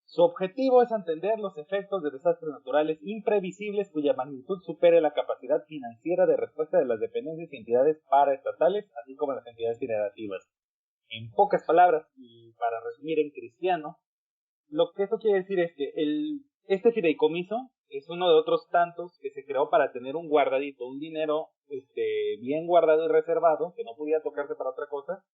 Su objetivo es atender los efectos de desastres naturales imprevisibles cuya magnitud supere la capacidad financiera de respuesta de las dependencias y entidades paraestatales, así como las entidades federativas. En pocas palabras, y para resumir en cristiano, lo que esto quiere decir es que este fideicomiso es uno de otros tantos que se creó para tener un guardadito, un dinero bien guardado y reservado, que no podía tocarse para otra cosa,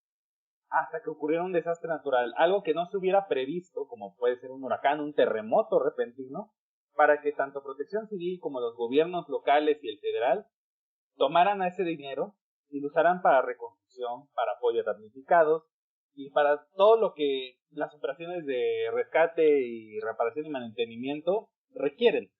hasta que ocurriera un desastre natural, algo que no se hubiera previsto, como puede ser un huracán, un terremoto repentino, para que tanto Protección Civil como los gobiernos locales y el federal tomaran a ese dinero y lo usaran para reconstrucción, para apoyo a damnificados y para todo lo que las operaciones de rescate y reparación y mantenimiento requieren.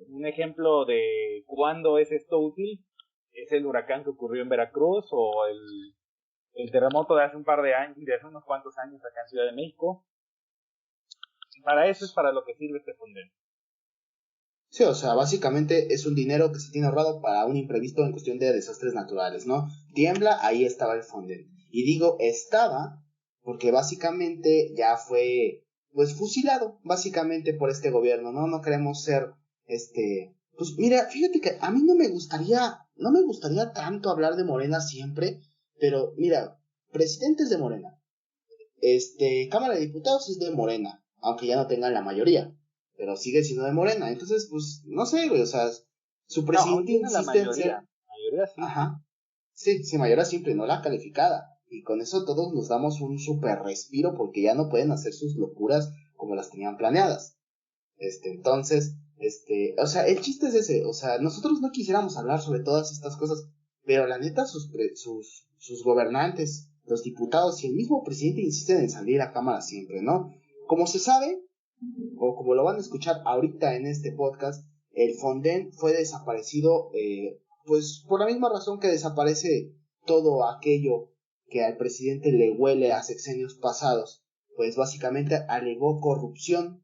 Un ejemplo de cuándo es esto útil es el huracán que ocurrió en Veracruz o el terremoto de hace un par de años, de hace unos cuantos años acá en Ciudad de México. Para eso es para lo que sirve este fondo. Sí, o sea, básicamente es un dinero que se tiene ahorrado para un imprevisto en cuestión de desastres naturales, ¿no? Tiembla, ahí estaba el Fonden. Y digo estaba porque básicamente ya fue, pues, fusilado, básicamente por este gobierno, ¿no? No queremos ser, pues, mira, fíjate que a mí no me gustaría tanto hablar de Morena siempre, pero mira, presidentes de Morena, Cámara de Diputados es de Morena, aunque ya no tengan la mayoría, pero sigue siendo de Morena. Entonces, pues, no sé, güey, o sea, su No, aún presidente tiene la insiste en mayoría. ser, Mayoría simple. ajá, sí, sí, mayoría simple, no la calificada. Y con eso todos nos damos un súper respiro porque ya no pueden hacer sus locuras como las tenían planeadas. Entonces, o sea, el chiste es ese, o sea, nosotros no quisiéramos hablar sobre todas estas cosas, pero la neta, sus gobernantes, los diputados y el mismo presidente insisten en salir a cámara siempre, ¿no? Como se sabe, o como lo van a escuchar ahorita en este podcast, el Fonden fue desaparecido, pues por la misma razón que desaparece todo aquello que al presidente le huele a sexenios pasados, pues básicamente alega corrupción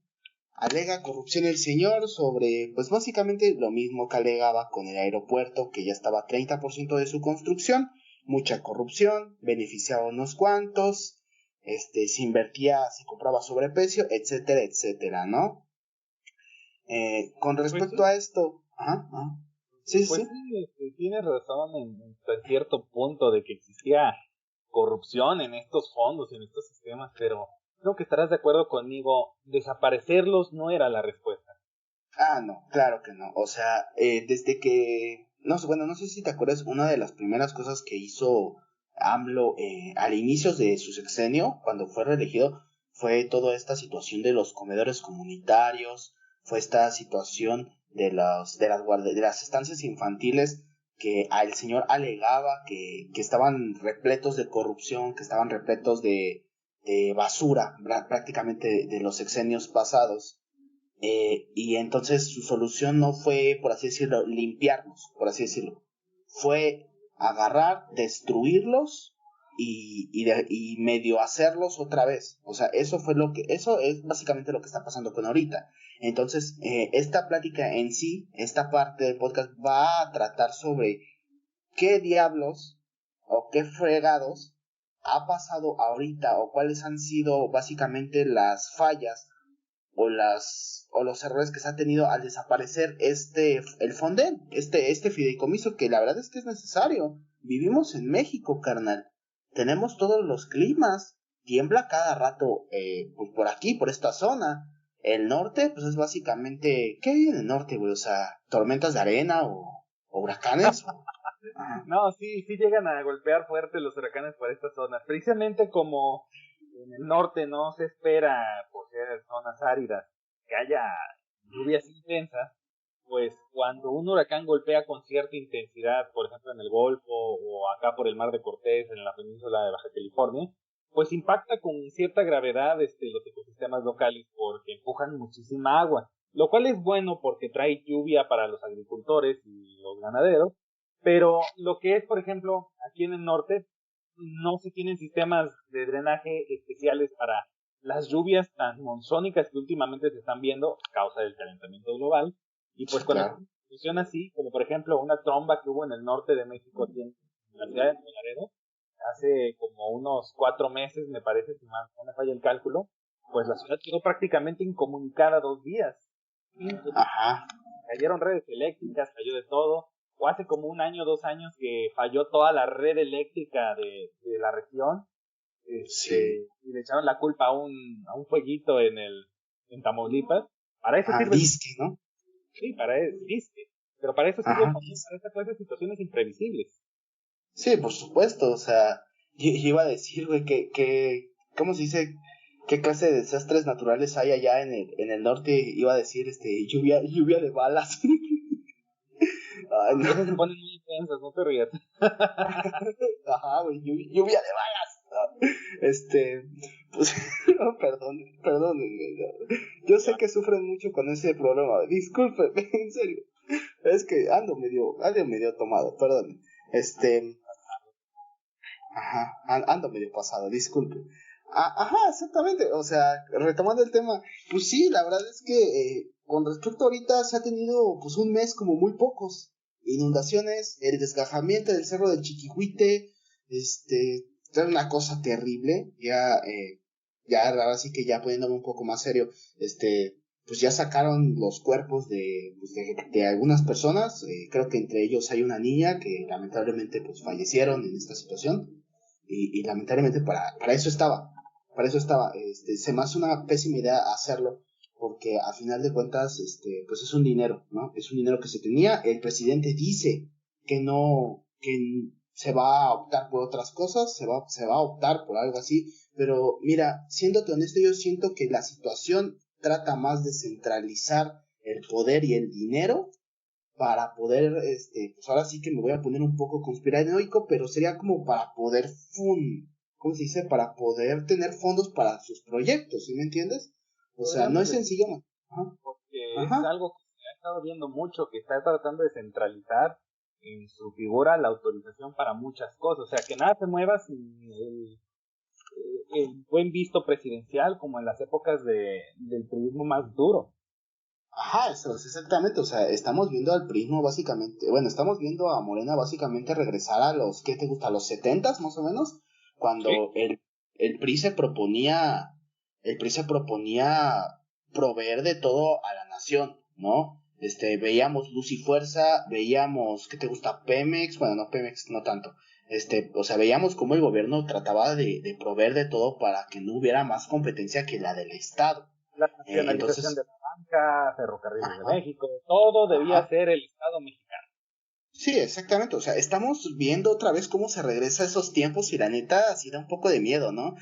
el señor sobre, pues básicamente lo mismo que alegaba con el aeropuerto, que ya estaba 30% de su construcción, mucha corrupción, beneficiaba a unos cuantos, se invertía, se compraba sobreprecio, etcétera, etcétera, ¿no? Con respecto Pues a esto, sí, Pues sí, sí, tienes razón en cierto punto de que existía corrupción en estos fondos, en estos sistemas, pero creo que estarás de acuerdo conmigo, desaparecerlos no era la respuesta. no, claro que no, o sea, desde que, no sé, bueno, no sé si te acuerdas, una de las primeras cosas que hizo AMLO al inicio de su sexenio, cuando fue reelegido, fue toda esta situación de los comedores comunitarios, fue esta situación de las estancias infantiles que el señor alegaba que estaban repletos de corrupción, que estaban repletos de basura, prácticamente de los sexenios pasados. Y entonces su solución no fue, por así decirlo, limpiarlos, por así decirlo. Fue agarrar, destruirlos y medio hacerlos otra vez. O sea, eso es básicamente lo que está pasando con ahorita. Entonces, esta plática en sí, esta parte del podcast va a tratar sobre qué diablos o qué fregados ha pasado ahorita o cuáles han sido básicamente las fallas o los errores que se ha tenido al desaparecer el Fonden, este fideicomiso que la verdad es que es necesario. Vivimos en México, carnal. Tenemos todos los climas. Tiembla cada rato, pues por aquí, por esta zona. El norte, pues es básicamente, ¿qué hay en el norte, güey? O sea, tormentas de arena o huracanes. Ajá. No, sí, sí llegan a golpear fuerte los huracanes por estas zonas. Precisamente como en el norte no se espera, por ser zonas áridas, que haya lluvias intensas, pues cuando un huracán golpea con cierta intensidad, por ejemplo en el Golfo o acá por el Mar de Cortés, en la península de Baja California, pues impacta con cierta gravedad los ecosistemas locales porque empujan muchísima agua, lo cual es bueno porque trae lluvia para los agricultores y los ganaderos, pero lo que es, por ejemplo, aquí en el norte, no se tienen sistemas de drenaje especiales para las lluvias tan monzónicas que últimamente se están viendo a causa del calentamiento global. Y pues Sí, cuando claro. funciona así, como por ejemplo una tromba que hubo en el norte de México, aquí en la ciudad de Nuevo Laredo, hace como unos 4 meses, me parece, si más no me falla el cálculo, pues la ciudad quedó prácticamente incomunicada 2 días. Ajá. Cayeron redes eléctricas, cayó de todo. O hace como un año, 2 años que falló toda la red eléctrica de la región. Sí. Y le echaron la culpa a un fueguito en Tamaulipas. Para eso Ah, sirve, disque, ¿no? sí, para eso, ¿viste? Pero para eso sirve Ajá. también para esta clase de situaciones imprevisibles. Sí, por supuesto, o sea, yo iba a decir, güey, ¿cómo se dice? ¿Qué clase de desastres naturales hay allá en el norte? Iba a decir, lluvia de balas. Ay, no. Esas se ponen muy intensas, no te rías. Ajá, güey, lluvia de balas. ¿No? Pues, no, perdónenme, no. Yo sé que sufren mucho con ese problema, discúlpenme, en serio. Es que ando medio tomado, perdón. Ajá, ando medio pasado, disculpe. Ajá, exactamente, o sea, retomando el tema, pues sí, la verdad es que con respecto ahorita se ha tenido pues un mes como muy pocos. Inundaciones, el desgajamiento del cerro del Chiquihuite, es una cosa terrible, ya ahora sí que ya poniéndome un poco más serio, pues ya sacaron los cuerpos de algunas personas, creo que entre ellos hay una niña que lamentablemente pues fallecieron en esta situación y lamentablemente para eso estaba, se me hace una pésima idea hacerlo, porque a final de cuentas, pues es un dinero, ¿no? Es un dinero que se tenía, el presidente dice que no, que se va a optar por otras cosas, se va a optar por algo así, pero mira, siéndote honesto, yo siento que la situación trata más de centralizar el poder y el dinero para poder, pues ahora sí que me voy a poner un poco conspiranoico, pero sería como para poder ¿cómo se dice? Para poder tener fondos para sus proyectos, ¿sí me entiendes? O sea, no Podríamos es decir, sencillo, man. Ajá, porque es ajá, algo que se ha estado viendo mucho, que está tratando de centralizar en su figura la autorización para muchas cosas. O sea, que nada se mueva sin el buen visto presidencial como en las épocas del periodismo más duro. ajá, eso es exactamente, o sea, estamos viendo al prismo básicamente, bueno, estamos viendo a Morena básicamente regresar a los, ¿qué te gusta? A los setentas más o menos, Sí. cuando el PRI se proponía, el PRI se proponía proveer de todo a la nación, ¿no? Veíamos Luz y Fuerza, veíamos, ¿qué te gusta? Pemex, bueno, no Pemex, no tanto. O sea, veíamos cómo el gobierno trataba de proveer de todo para que no hubiera más competencia que la del Estado. La nacionalización de Entonces, la banca, ferrocarriles de ajá, México, todo debía ajá. ser el Estado mexicano. Sí, exactamente. O sea, estamos viendo otra vez cómo se regresa a esos tiempos y la neta sí da un poco de miedo, ¿no?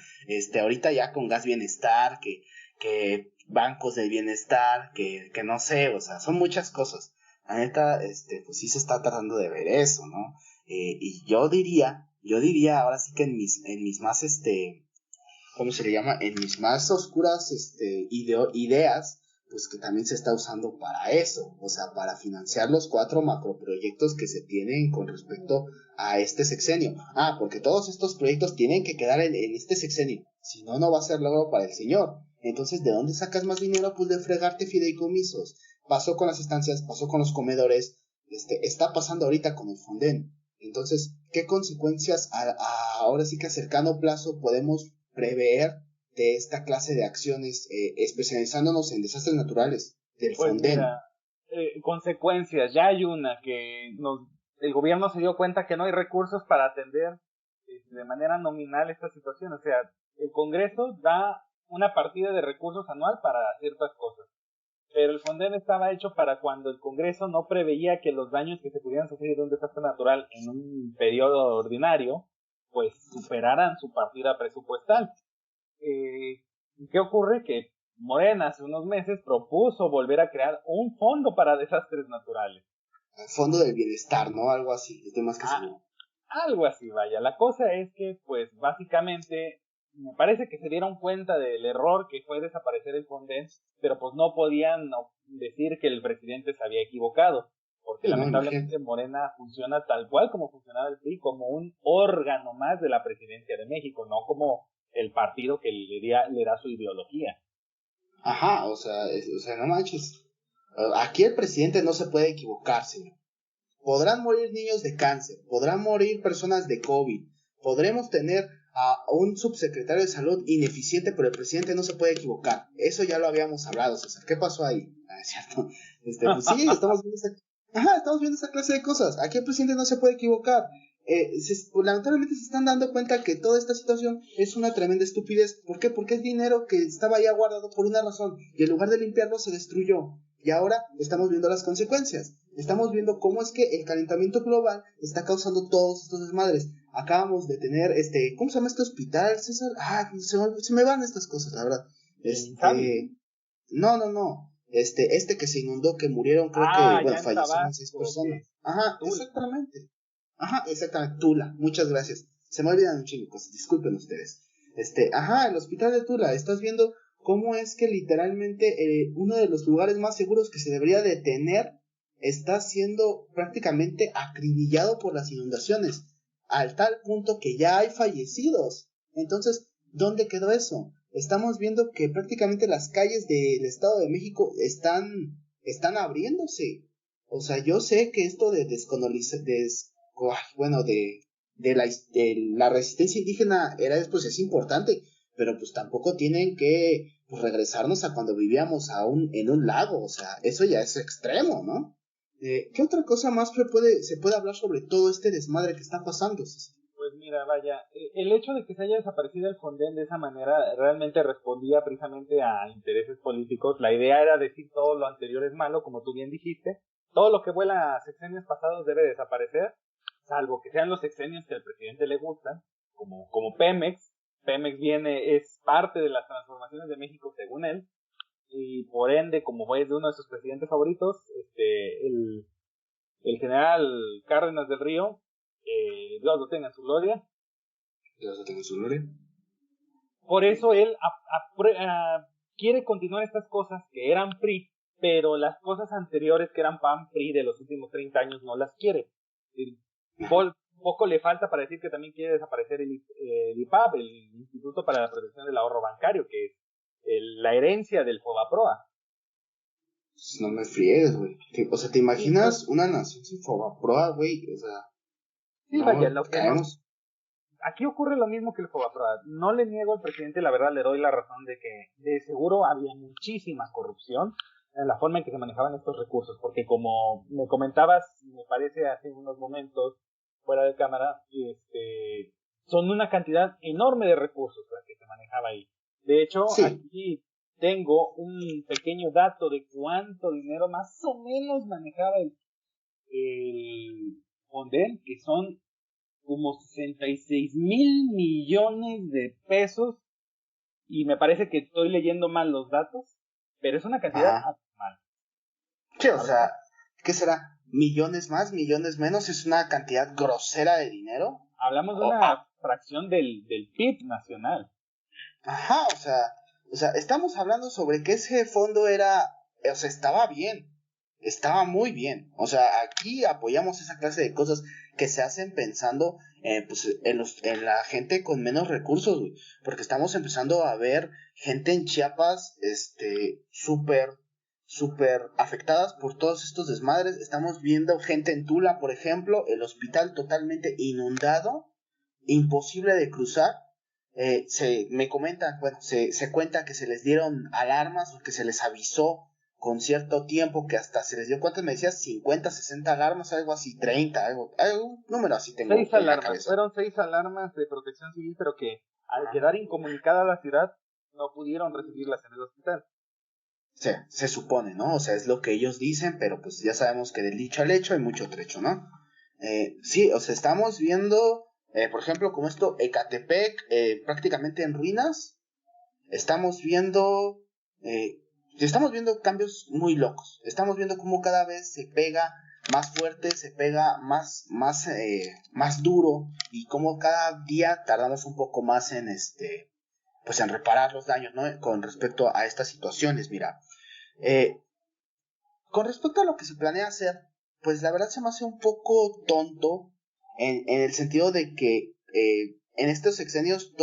Ahorita ya con Gas Bienestar, que bancos del bienestar, que no sé, o sea, son muchas cosas. La neta, pues sí se está tratando de ver eso, ¿no? Y yo diría ahora sí que en mis más, ¿cómo se le llama? En mis más oscuras ideas, pues que también se está usando para eso, o sea, para financiar los 4 macroproyectos que se tienen con respecto a este sexenio. Ah, porque todos estos proyectos tienen que quedar en este sexenio, si no, no va a ser logro para el señor. Entonces, ¿de dónde sacas más dinero? Pues de fregarte fideicomisos. Pasó con las estancias, pasó con los comedores, está pasando ahorita con el Fonden. Entonces, ¿qué consecuencias ahora sí que a cercano plazo podemos prever de esta clase de acciones, especializándonos en desastres naturales del Pues Fonden? mira, consecuencias, ya hay una el gobierno se dio cuenta que no hay recursos para atender de manera nominal esta situación. O sea, el Congreso da una partida de recursos anual para ciertas cosas. Pero el Fonden estaba hecho para cuando el Congreso no preveía que los daños que se pudieran sufrir de un desastre natural en un periodo ordinario, pues superaran su partida presupuestal. ¿Qué ocurre? Que Morena hace unos meses propuso volver a crear un fondo para desastres naturales. El fondo del bienestar, ¿no? Algo así, estoy más que seguro. Algo así, vaya. La cosa es que, pues, básicamente, me parece que se dieron cuenta del error que fue desaparecer el Fonden, pero pues no podían decir que el presidente se había equivocado, porque Sí, no, lamentablemente Morena funciona tal cual como funcionaba el PRI, como un órgano más de la presidencia de México, no como el partido que le da su ideología. Ajá, o sea, no manches. Aquí el presidente no se puede equivocar, señor. Podrán morir niños de cáncer, podrán morir personas de COVID, podremos tener a un subsecretario de salud ineficiente, pero el presidente no se puede equivocar. Eso ya lo habíamos hablado, César. ¿Qué pasó ahí? Es cierto. Pues sí, estamos viendo esa clase de cosas. Aquí el presidente no se puede equivocar. Lamentablemente se están dando cuenta que toda esta situación es una tremenda estupidez. ¿Por qué? Porque es dinero que estaba ya guardado por una razón y en lugar de limpiarlo se destruyó. Y ahora estamos viendo las consecuencias. Estamos viendo cómo es que el calentamiento global está causando todos estos desmadres. Acabamos de tener ¿cómo se llama este hospital, César? Se me van estas cosas, la verdad. No. Que se inundó, que murieron, creo que, bueno, fallecieron 6 personas. Ajá, exactamente, Tula, muchas gracias. Se me olvidan un chingo de cosas, disculpen ustedes. El hospital de Tula, estás viendo cómo es que literalmente uno de los lugares más seguros que se debería de tener está siendo prácticamente acribillado por las inundaciones, al tal punto que ya hay fallecidos. Entonces, ¿dónde quedó eso? Estamos viendo que prácticamente las calles del Estado de México están abriéndose. O sea, yo sé que esto de la resistencia indígena pues es importante, pero pues tampoco tienen que pues, regresarnos a cuando vivíamos en un lago, o sea, eso ya es extremo, ¿no? ¿Qué otra cosa más se puede hablar sobre todo este desmadre que está pasando, César? Pues mira, vaya, el hecho de que se haya desaparecido el Fonden de esa manera realmente respondía precisamente a intereses políticos. La idea era decir todo lo anterior es malo, como tú bien dijiste. Todo lo que vuela a sexenios pasados debe desaparecer, salvo que sean los sexenios que al presidente le gustan, como Pemex. Pemex es parte de las transformaciones de México según él, y por ende, como es de uno de sus presidentes favoritos, el general Cárdenas del Río, Dios lo tenga en su gloria. Dios lo tenga en su gloria. Por eso él quiere continuar estas cosas que eran PRI, pero las cosas anteriores que eran PAN-PRI de los últimos 30 años no las quiere. Poco le falta para decir que también quiere desaparecer el IPAB, el Instituto para la Protección del Ahorro Bancario, que es la herencia del FOBAPROA. No me friegues, güey. O sea, ¿te imaginas una nación sin FOBAPROA, güey? O sea, sí, no, vaya, lo que caemos. Aquí ocurre lo mismo que el FOBAPROA. No le niego al presidente, la verdad le doy la razón de que de seguro había muchísima corrupción en la forma en que se manejaban estos recursos, porque como me comentabas, me parece hace unos momentos, fuera de cámara, son una cantidad enorme de recursos la que se manejaba ahí. De hecho, sí. Aquí tengo un pequeño dato de cuánto dinero más o menos manejaba el Fonden, que son como 66,000 millones de pesos, y me parece que estoy leyendo mal los datos, pero es una cantidad abismal. Sí, o sea, ¿qué será? ¿Millones más, millones menos? ¿Es una cantidad grosera de dinero? Hablamos de una fracción del PIB nacional. Ajá, o sea, estamos hablando sobre que ese fondo estaba bien, estaba muy bien. O sea, aquí apoyamos esa clase de cosas que se hacen pensando pues, en la gente con menos recursos, güey, porque estamos empezando a ver gente en Chiapas, súper afectadas por todos estos desmadres. Estamos viendo gente en Tula, por ejemplo, el hospital totalmente inundado, imposible de cruzar. Me comentan, bueno, se cuenta que se les dieron alarmas o que se les avisó con cierto tiempo, que hasta se les dio, ¿cuántas me decías? 50, 60 alarmas, algo así, 30, algún número así tengo. 6 alarmas, fueron 6 alarmas de protección civil, pero que al quedar incomunicada la ciudad, no pudieron recibirlas en el hospital. Se supone, ¿no? O sea, es lo que ellos dicen, pero pues ya sabemos que del dicho al hecho hay mucho trecho, ¿no? Sí, o sea, estamos viendo, por ejemplo, como esto, Ecatepec, prácticamente en ruinas. Estamos viendo, cambios muy locos. Estamos viendo cómo cada vez se pega más fuerte, se pega más duro, y cómo cada día tardamos un poco más en pues en reparar los daños, ¿no? Con respecto a estas situaciones, mira. Con respecto a lo que se planea hacer, pues la verdad se me hace un poco tonto en el sentido de que en estos sexenios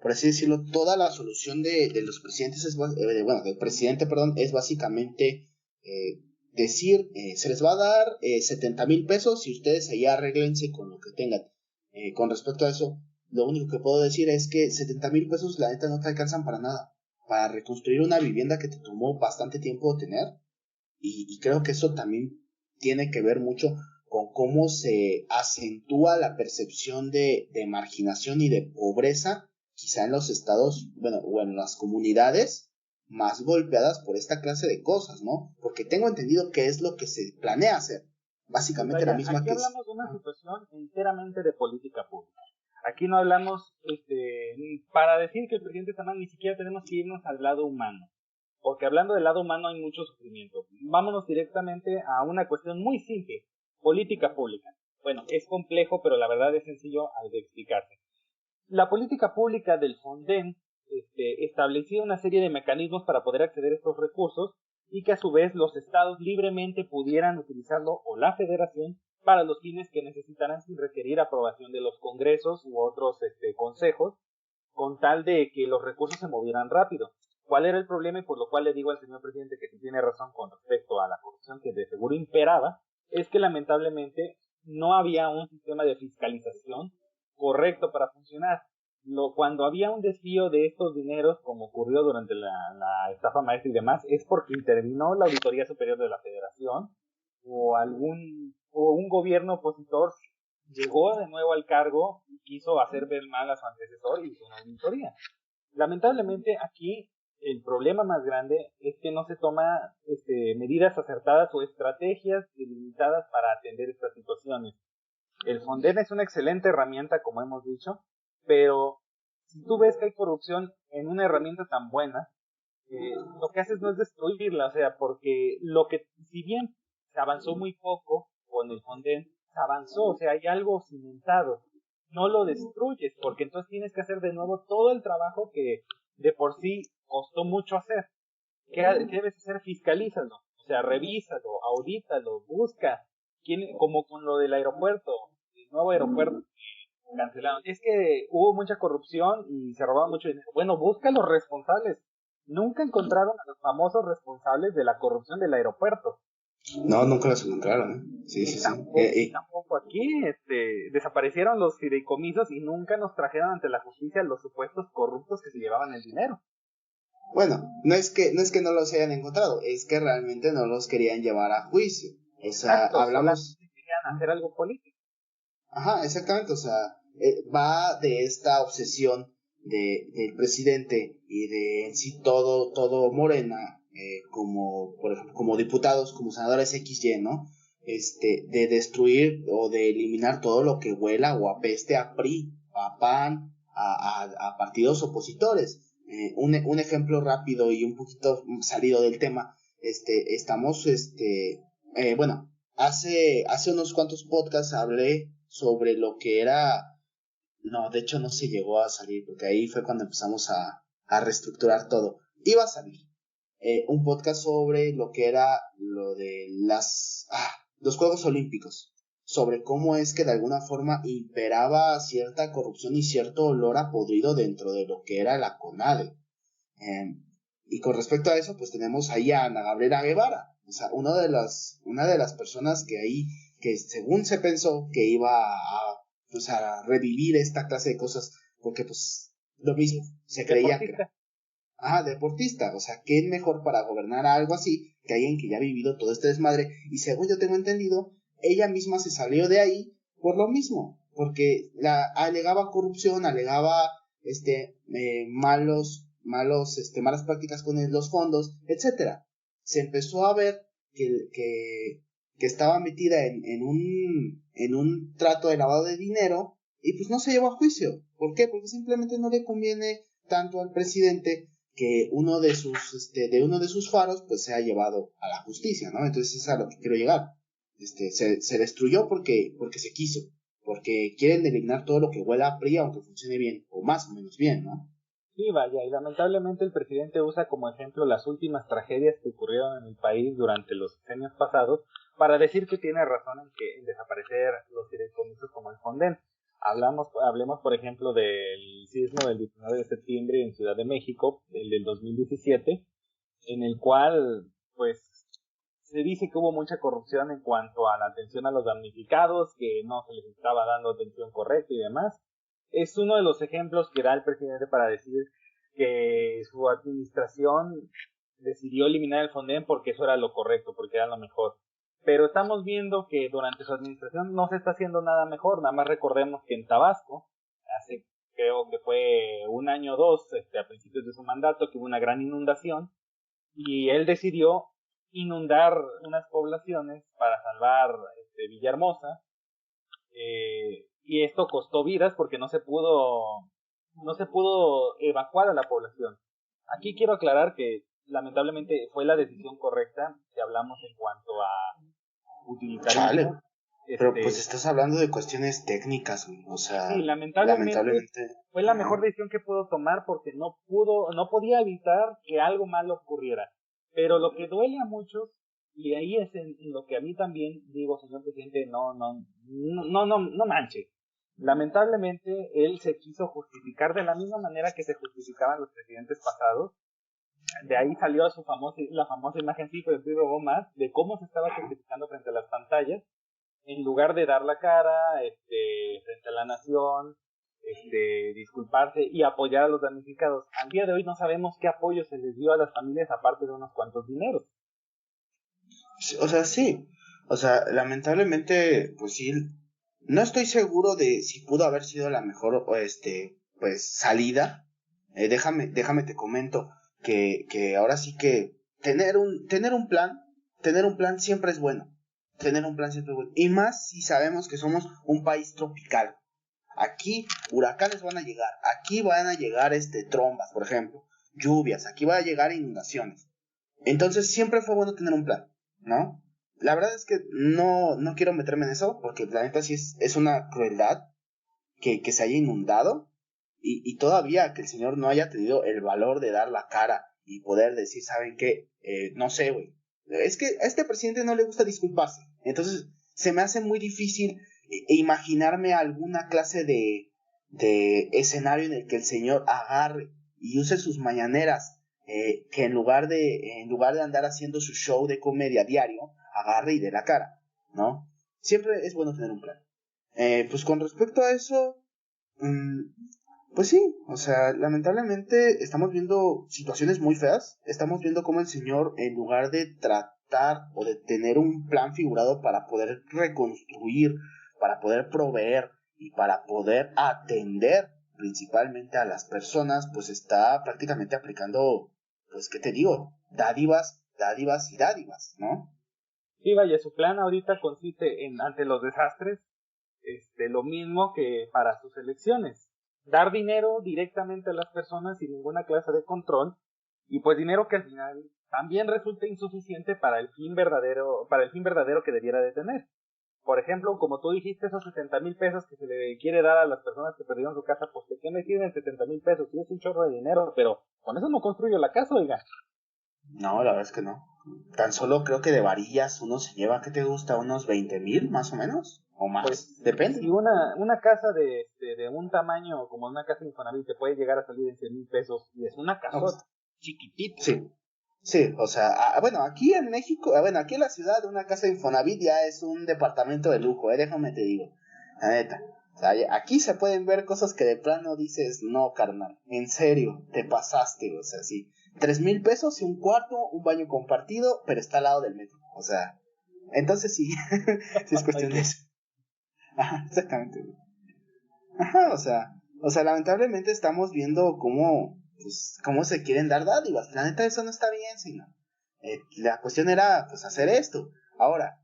por así decirlo, toda la solución de los presidentes del presidente, perdón, es básicamente decir, se les va a dar 70,000 pesos y ustedes allá arréglense con lo que tengan. Con respecto a eso, lo único que puedo decir es que 70,000 pesos la neta no te alcanzan para nada, para reconstruir una vivienda que te tomó bastante tiempo tener, y creo que eso también tiene que ver mucho con cómo se acentúa la percepción de marginación y de pobreza, quizá en los estados, bueno, o en las comunidades más golpeadas por esta clase de cosas, ¿no? Porque tengo entendido que es lo que se planea hacer, básicamente Vaya, la misma aquí que hablamos de una situación enteramente de política pública. Aquí no hablamos, para decir que el presidente está mal, ni siquiera tenemos que irnos al lado humano, porque hablando del lado humano hay mucho sufrimiento. Vámonos directamente a una cuestión muy simple, política pública. Bueno, es complejo, pero la verdad es sencillo al de explicarse. La política pública del Fonden establecía una serie de mecanismos para poder acceder a estos recursos, y que a su vez los estados libremente pudieran utilizarlo, o la federación, para los fines que necesitaran, sin requerir aprobación de los congresos u otros consejos, con tal de que los recursos se movieran rápido. ¿Cuál era el problema? Y por lo cual le digo al señor presidente que sí tiene razón con respecto a la corrupción que de seguro imperaba, es que lamentablemente no había un sistema de fiscalización correcto para funcionar. Cuando había un desvío de estos dineros, como ocurrió durante la estafa maestra y demás, es porque intervino la Auditoría Superior de la Federación, o un gobierno opositor llegó de nuevo al cargo y quiso hacer ver mal a su antecesor y hizo una auditoría. Lamentablemente aquí el problema más grande es que no se toman medidas acertadas o estrategias delimitadas para atender estas situaciones. El Fonden es una excelente herramienta, como hemos dicho, pero si tú ves que hay corrupción en una herramienta tan buena, lo que haces no es destruirla, o sea, porque si bien se avanzó muy poco con el Fonden, se avanzó, o sea, hay algo cimentado. No lo destruyes, porque entonces tienes que hacer de nuevo todo el trabajo que de por sí costó mucho hacer. ¿Qué debes hacer? Fiscalízalo, o sea, revísalo, audítalo, busca. Como con lo del aeropuerto, el nuevo aeropuerto cancelaron. Es que hubo mucha corrupción y se robaban mucho dinero. Bueno, busca a los responsables. Nunca encontraron a los famosos responsables de la corrupción del aeropuerto. No, nunca los encontraron, ¿eh? Sí, sí, sí. Tampoco aquí, desaparecieron los fideicomisos y nunca nos trajeron ante la justicia los supuestos corruptos que se llevaban el dinero. Bueno, no es que no los hayan encontrado, es que realmente no los querían llevar a juicio. O sea, Exacto, hablamos... querían hacer algo político. Ajá, exactamente, o sea, va de esta obsesión del presidente y de en sí todo Morena, como, por ejemplo, como diputados, como senadores XY, ¿no? De destruir o de eliminar todo lo que huela o apeste a PRI, a PAN, a partidos opositores. Un ejemplo rápido y un poquito salido del tema, estamos, bueno, hace unos cuantos podcasts hablé sobre lo que era, no, de hecho no se llegó a salir, porque ahí fue cuando empezamos a reestructurar todo. Iba a salir un podcast sobre lo que era lo de los Juegos Olímpicos, sobre cómo es que de alguna forma imperaba cierta corrupción y cierto olor a podrido dentro de lo que era la CONADE. Y con respecto a eso, pues tenemos ahí a Ana Gabriela Guevara, o sea, una de las personas que ahí, que según se pensó que iba pues a revivir esta clase de cosas, porque pues lo mismo, se creía que era deportista, o sea, ¿qué es mejor para gobernar algo así que alguien que ya ha vivido todo este desmadre? Y según yo tengo entendido, ella misma se salió de ahí por lo mismo, porque alegaba corrupción, alegaba malas prácticas con los fondos, etcétera. Se empezó a ver que estaba metida en un trato de lavado de dinero y pues no se llevó a juicio. ¿Por qué? Porque simplemente no le conviene tanto al presidente que uno de sus faros pues sea llevado a la justicia, ¿no? Entonces es a lo que quiero llegar. Se destruyó porque se quiso, porque quieren eliminar todo lo que huela a PRI aunque funcione bien, o más o menos bien, ¿no? Sí, vaya, y lamentablemente el presidente usa como ejemplo las últimas tragedias que ocurrieron en el país durante los años pasados para decir que tiene razón en desaparecer los fideicomisos como el Fonden. Hablemos, por ejemplo, del sismo del 19 de septiembre en Ciudad de México, el del 2017, en el cual, pues, se dice que hubo mucha corrupción en cuanto a la atención a los damnificados, que no se les estaba dando atención correcta y demás. Es uno de los ejemplos que da el presidente para decir que su administración decidió eliminar el Fonden porque eso era lo correcto, porque era lo mejor. Pero estamos viendo que durante su administración no se está haciendo nada mejor. Nada más recordemos que en Tabasco, creo que fue un año o dos, a principios de su mandato, que hubo una gran inundación y él decidió inundar unas poblaciones para salvar Villahermosa, y esto costó vidas porque no se pudo evacuar a la población. Aquí quiero aclarar que lamentablemente fue la decisión correcta si hablamos en cuanto a utilitarismo. Chale. Pero pues estás hablando de cuestiones técnicas, güey. O sea, sí, lamentablemente fue la mejor decisión que pudo tomar porque no podía evitar que algo malo ocurriera. Pero lo que duele a muchos, y ahí es en lo que a mí también digo, señor presidente, no manche. Lamentablemente él se quiso justificar de la misma manera que se justificaban los presidentes pasados. De ahí salió la famosa imagen, sí, pero robó más, de cómo se estaba justificando frente a las pantallas, en lugar de dar la cara frente a la nación, disculparse y apoyar a los damnificados. Al día de hoy no sabemos qué apoyo se les dio a las familias aparte de unos cuantos dineros. O sea, sí. O sea, lamentablemente, pues sí, no estoy seguro de si pudo haber sido la mejor, pues, salida. Déjame te comento que ahora sí que tener un plan siempre es bueno. Y más si sabemos que somos un país tropical. Aquí huracanes van a llegar, aquí van a llegar trombas, por ejemplo, lluvias, aquí van a llegar inundaciones. Entonces siempre fue bueno tener un plan, ¿no? La verdad es que no quiero meterme en eso, porque la neta sí es una crueldad que se haya inundado y todavía que el señor no haya tenido el valor de dar la cara y poder decir, ¿saben qué? No sé, güey. Es que a este presidente no le gusta disculparse. Entonces se me hace muy difícil imaginarme alguna clase de escenario en el que el señor agarre y use sus mañaneras, que en lugar de andar haciendo su show de comedia diario, agarre y dé la cara, ¿no? Siempre es bueno tener un plan. Pues con respecto a eso, pues sí, o sea, lamentablemente estamos viendo situaciones muy feas. Estamos viendo cómo el señor, en lugar de tratar o de tener un plan figurado para poder reconstruir, para poder proveer y para poder atender principalmente a las personas, pues está prácticamente aplicando, pues, ¿qué te digo? Dádivas y dádivas, ¿no? Sí, vaya, su plan ahorita consiste en, ante los desastres, lo mismo que para sus elecciones. Dar dinero directamente a las personas sin ninguna clase de control, y pues dinero que al final también resulta insuficiente para el fin verdadero que debiera de tener. Por ejemplo, como tú dijiste, esos 70,000 pesos que se le quiere dar a las personas que perdieron su casa, pues ¿de qué me sirven 70,000 pesos? Sí, es un chorro de dinero, pero con eso no construyo la casa, oiga. No, la verdad es que no. Tan solo creo que de varillas uno se lleva, ¿qué te gusta? ¿Unos 20,000 más o menos? ¿O más? Pues, depende. si una casa de un tamaño como una casa Infonavit te puede llegar a salir en 100,000 pesos, y es una casa chiquitita. Sí, o sea, bueno, aquí en México, bueno, aquí en la ciudad una casa de Infonavit ya es un departamento de lujo, déjame te digo, la neta. O sea, aquí se pueden ver cosas que de plano dices, no, carnal, en serio, te pasaste, o sea, sí. 3,000 pesos y un cuarto, un baño compartido, pero está al lado del metro, o sea, entonces sí, sí es cuestión de eso. Ajá, exactamente, güey. Ajá, o sea, O sea, lamentablemente estamos viendo cómo se quieren dar dádivas. La neta, eso no está bien, señor. La cuestión era, pues, hacer esto. Ahora,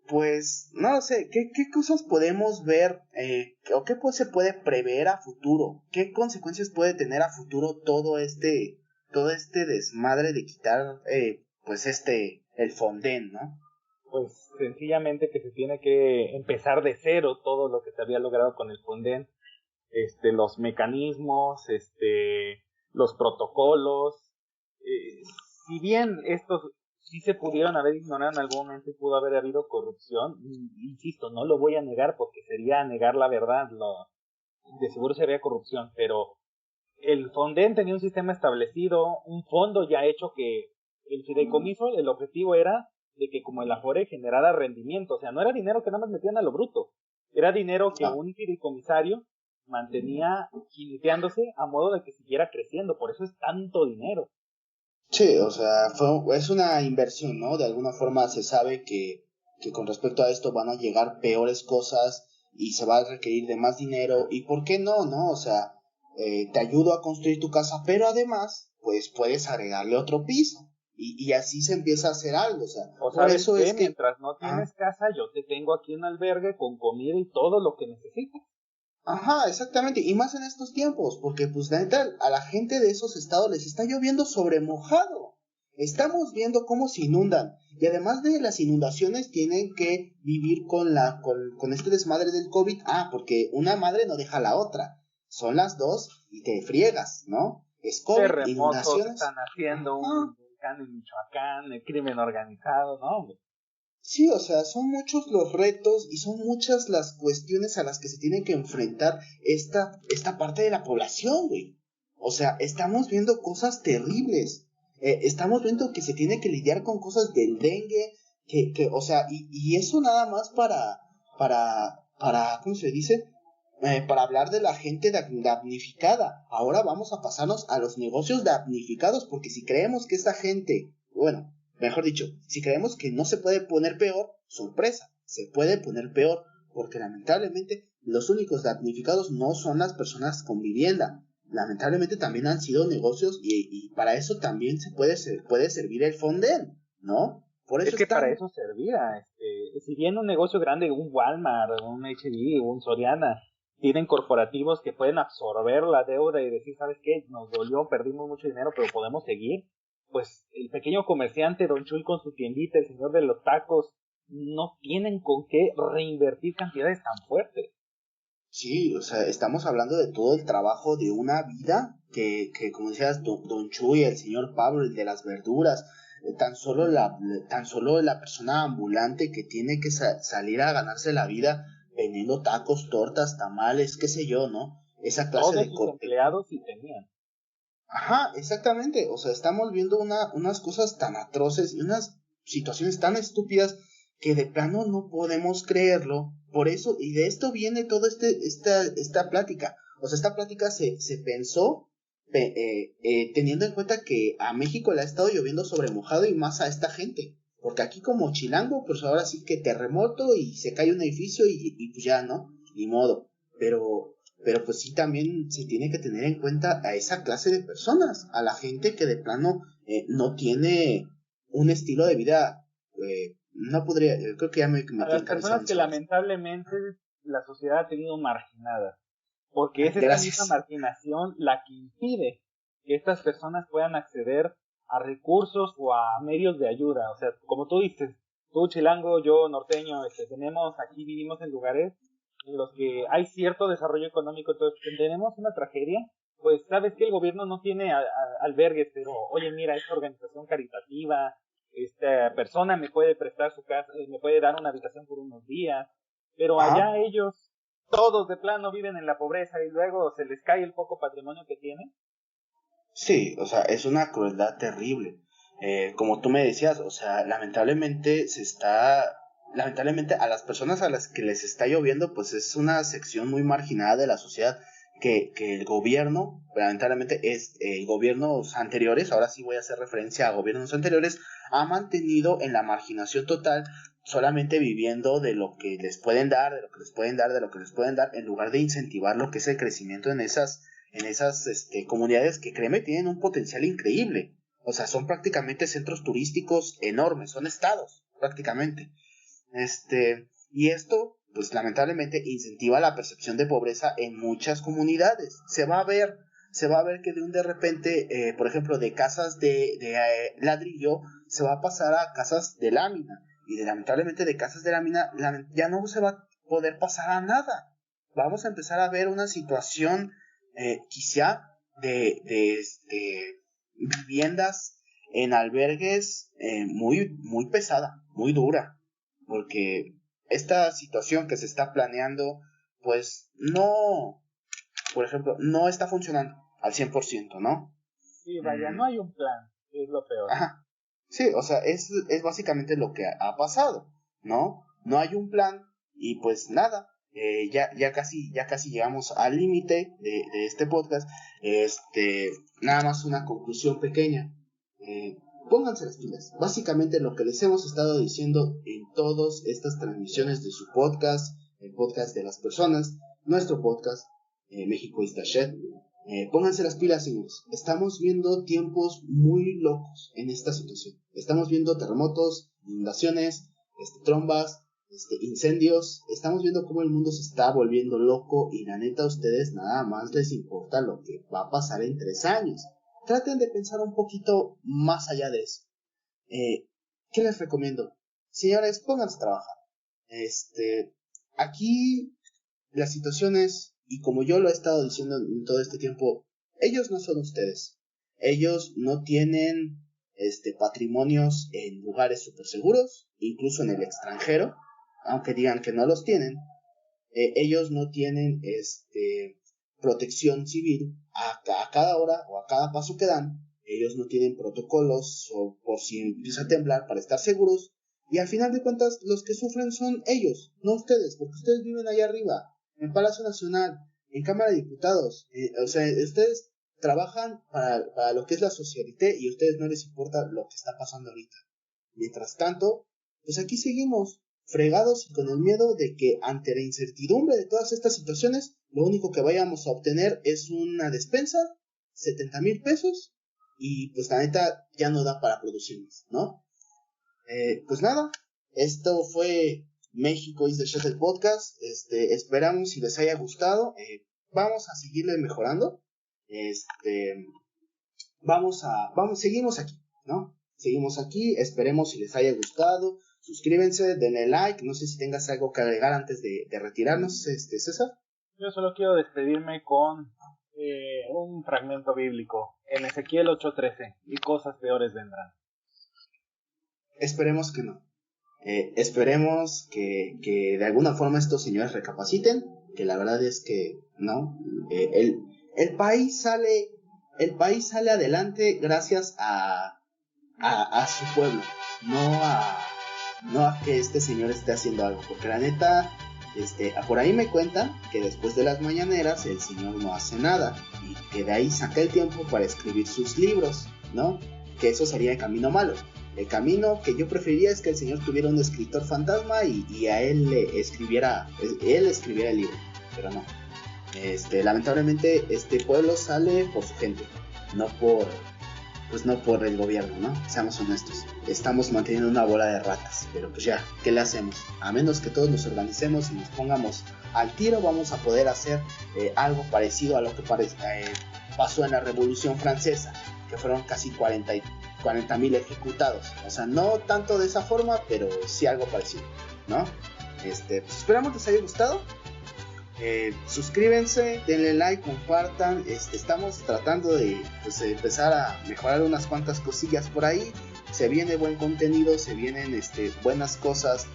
pues, no lo sé, ¿qué cosas podemos ver o qué se puede prever a futuro? ¿Qué consecuencias puede tener a futuro todo este desmadre de quitar, pues, el Fonden, ¿no? Pues sencillamente que se tiene que empezar de cero todo lo que se había logrado con el Fonden, los mecanismos, los protocolos. eh, si bien estos sí se pudieron haber ignorado en algún momento y pudo haber habido corrupción, insisto, no lo voy a negar porque sería negar la verdad, de seguro sería corrupción, pero el Fonden tenía un sistema establecido, un fondo ya hecho que el fideicomiso, el objetivo era de que como el Afore generara rendimiento, o sea, no era dinero que nada más metían a lo bruto, era dinero que Ah, un fideicomisario mantenía jineteándose a modo de que siguiera creciendo, por eso es tanto dinero. sí, o sea, es una inversión, ¿no? De alguna forma se sabe que con respecto a esto van a llegar peores cosas y se va a requerir de más dinero. ¿Y por qué no, no? O sea, te ayudo a construir tu casa, pero además, pues puedes agregarle otro piso. Y así se empieza a hacer algo, o sea, O por sabes eso qué, es que... mientras no Ajá, tienes casa, yo te tengo aquí un albergue con comida y todo lo que necesitas. ajá, exactamente, y más en estos tiempos, porque pues la neta, a la gente de esos estados les está lloviendo sobre mojado. Estamos viendo cómo se inundan, y además de las inundaciones tienen que vivir con este desmadre del COVID, porque una madre no deja a la otra, son las dos y te friegas, ¿no? Es COVID, Terremotos inundaciones, están haciendo, un ajá. volcán en Michoacán, el crimen organizado, ¿no? Sí, o sea, son muchos los retos y son muchas las cuestiones a las que se tiene que enfrentar esta parte de la población, güey. O sea, estamos viendo cosas terribles. Estamos viendo que se tiene que lidiar con cosas del dengue, o sea, y eso nada más ¿cómo se dice? Para hablar de la gente damnificada. Ahora vamos a pasarnos a los negocios damnificados, porque si creemos que esta gente, bueno, mejor dicho, si creemos que no se puede poner peor, sorpresa, se puede poner peor, porque lamentablemente los únicos damnificados no son las personas con vivienda. Lamentablemente también han sido negocios y para eso también puede servir el Fonden, ¿no? Por Es eso que para están... eso servía, si bien un negocio grande, un Walmart, un H&D, un Soriana, tienen corporativos que pueden absorber la deuda y decir, ¿sabes qué? Nos dolió, perdimos mucho dinero, pero podemos seguir. Pues el pequeño comerciante, Don Chuy con su tiendita, el señor de los tacos, no tienen con qué reinvertir cantidades tan fuertes. Sí, o sea, estamos hablando de todo el trabajo de una vida que como decías, Don Chuy, el señor Pablo, el de las verduras, tan solo la persona ambulante que tiene que salir a ganarse la vida vendiendo tacos, tortas, tamales, qué sé yo, ¿no? Esa clase Todos de... sus empleados sí tenían. Ajá, exactamente. O sea, estamos viendo unas cosas tan atroces y unas situaciones tan estúpidas que de plano no podemos creerlo. Por eso, y de esto viene toda esta plática. O sea, esta plática se pensó teniendo en cuenta que a México le ha estado lloviendo sobre mojado y más a esta gente. Porque aquí como Chilango, pues ahora sí que terremoto y se cae un edificio y pues ya, ¿no? Ni modo. Pero pues sí también se tiene que tener en cuenta a esa clase de personas, a la gente que de plano no tiene un estilo de vida, no podría, creo que ya me A metí las en cabeza personas que mencionar. lamentablemente la sociedad ha tenido marginadas, porque es esta misma Gracias. marginación la que impide que estas personas puedan acceder a recursos o a medios de ayuda. O sea, como tú dices, tú chilango, yo norteño, aquí vivimos en lugares en los que hay cierto desarrollo económico, entonces tenemos una tragedia, pues sabes que el gobierno no tiene albergues, pero oye, mira, esta organización caritativa, esta persona me puede prestar su casa, me puede dar una habitación por unos días, pero Ajá. allá ellos todos de plano viven en la pobreza y luego se les cae el poco patrimonio que tienen. Sí, o sea, es una crueldad terrible. Como tú me decías, o sea, lamentablemente a las personas a las que les está lloviendo, pues es una sección muy marginada de la sociedad que el gobierno, lamentablemente gobiernos anteriores, ahora sí voy a hacer referencia a gobiernos anteriores, ha mantenido en la marginación total solamente viviendo de lo que les pueden dar, en lugar de incentivar lo que es el crecimiento en esas comunidades que, créeme, tienen un potencial increíble. O sea, son prácticamente centros turísticos enormes, son estados, prácticamente. Y esto, pues lamentablemente, incentiva la percepción de pobreza en muchas comunidades. Se va a ver que de repente, por ejemplo, de casas de ladrillo, se va a pasar a casas de lámina. Y lamentablemente de casas de lámina ya no se va a poder pasar a nada. Vamos a empezar a ver una situación quizá de viviendas en albergues muy, muy pesada, muy dura, porque esta situación que se está planeando, pues no, por ejemplo, no está funcionando al 100%, ¿no? Sí, vaya, no hay un plan, es lo peor. Ajá. Sí, o sea, es básicamente lo que ha pasado, ¿no? No hay un plan y pues nada, ya casi llegamos al límite de este podcast. Nada más una conclusión pequeña. Pónganse las pilas. Básicamente lo que les hemos estado diciendo en todas estas transmisiones de su podcast, el podcast de las personas, nuestro podcast, México is the shit. Pónganse las pilas, señores. Estamos viendo tiempos muy locos en esta situación. Estamos viendo terremotos, inundaciones, trombas, incendios. Estamos viendo cómo el mundo se está volviendo loco y la neta a ustedes nada más les importa lo que va a pasar en 3 años. Traten de pensar un poquito más allá de eso. ¿Qué les recomiendo? Señores, pónganse a trabajar. Aquí las situaciones, y como yo lo he estado diciendo en todo este tiempo, ellos no son ustedes. Ellos no tienen patrimonios en lugares súper seguros, incluso en el extranjero, aunque digan que no los tienen. Ellos no tienen protección civil a cada hora o a cada paso que dan. Ellos no tienen protocolos o por si empieza a temblar para estar seguros. Y al final de cuentas los que sufren son ellos, no ustedes, porque ustedes viven allá arriba, en Palacio Nacional, en Cámara de Diputados. O sea, ustedes trabajan para lo que es la socialité y a ustedes no les importa lo que está pasando ahorita. Mientras tanto, pues aquí seguimos, fregados y con el miedo de que ante la incertidumbre de todas estas situaciones, lo único que vayamos a obtener es una despensa, 70,000 pesos, y pues la neta ya no da para producir más, ¿no? Pues nada, esto fue México is the shit del podcast. Esperamos si les haya gustado. Vamos a seguirle mejorando. Seguimos aquí, ¿no? Seguimos aquí, esperemos si les haya gustado. Suscríbanse, denle like. No sé si tengas algo que agregar antes de retirarnos, César. Yo solo quiero despedirme con un fragmento bíblico en Ezequiel 8:13: y cosas peores vendrán. Esperemos que no. Esperemos que de alguna forma estos señores recapaciten, que la verdad es que no. El país sale adelante gracias a su pueblo, no a que este señor esté haciendo algo, porque la neta, por ahí me cuentan que después de las mañaneras el señor no hace nada y que de ahí saca el tiempo para escribir sus libros, ¿no? Que eso sería el camino malo. El camino que yo preferiría es que el señor tuviera un escritor fantasma y a él escribiera el libro, pero no. Lamentablemente este pueblo sale por su gente, no por el gobierno, ¿no? Seamos honestos. Estamos manteniendo una bola de ratas, pero pues ya, ¿qué le hacemos? A menos que todos nos organicemos y nos pongamos al tiro, vamos a poder hacer algo parecido a lo que pasó en la Revolución Francesa, que fueron casi 40,000 ejecutados. O sea, no tanto de esa forma, pero sí algo parecido, ¿no? Pues esperamos les haya gustado. Suscríbanse, denle like, compartan. Estamos tratando de empezar a mejorar unas cuantas cosillas por ahí. Se viene buen contenido, se vienen buenas cosas,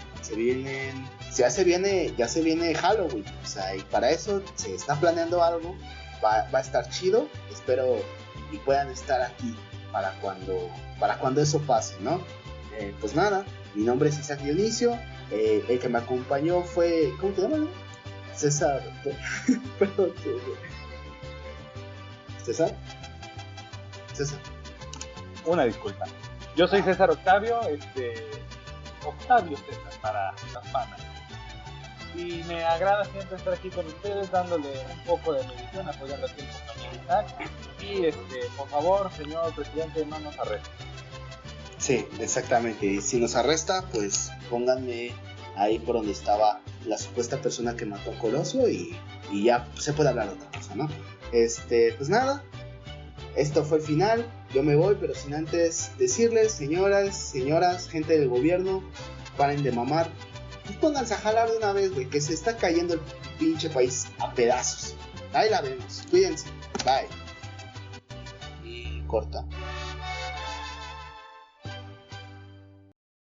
ya se viene Halloween, o sea, y para eso se está planeando algo. Va a estar chido, espero y puedan estar aquí para cuando eso pase, ¿no? Pues nada, mi nombre es Isaac Dionisio, el que me acompañó fue, ¿cómo te llamas? César. Perdón. César. Una disculpa. Yo soy César Octavio, Octavio César para las panas. Y me agrada siempre estar aquí con ustedes, dándole un poco de medición, apoyando aquí el compañero Isaac. Y por favor, señor presidente, no nos arreste. Sí, exactamente. Y si nos arresta, pues pónganme ahí por donde estaba la supuesta persona que mató a Colosio y ya se puede hablar de otra cosa, ¿no? Pues nada, esto fue el final. Yo me voy, pero sin antes decirles, señoras, gente del gobierno, paren de mamar. Pues pónganse a jalar de una vez, güey, que se está cayendo el pinche país a pedazos. Ahí la vemos, cuídense, bye. Y corta.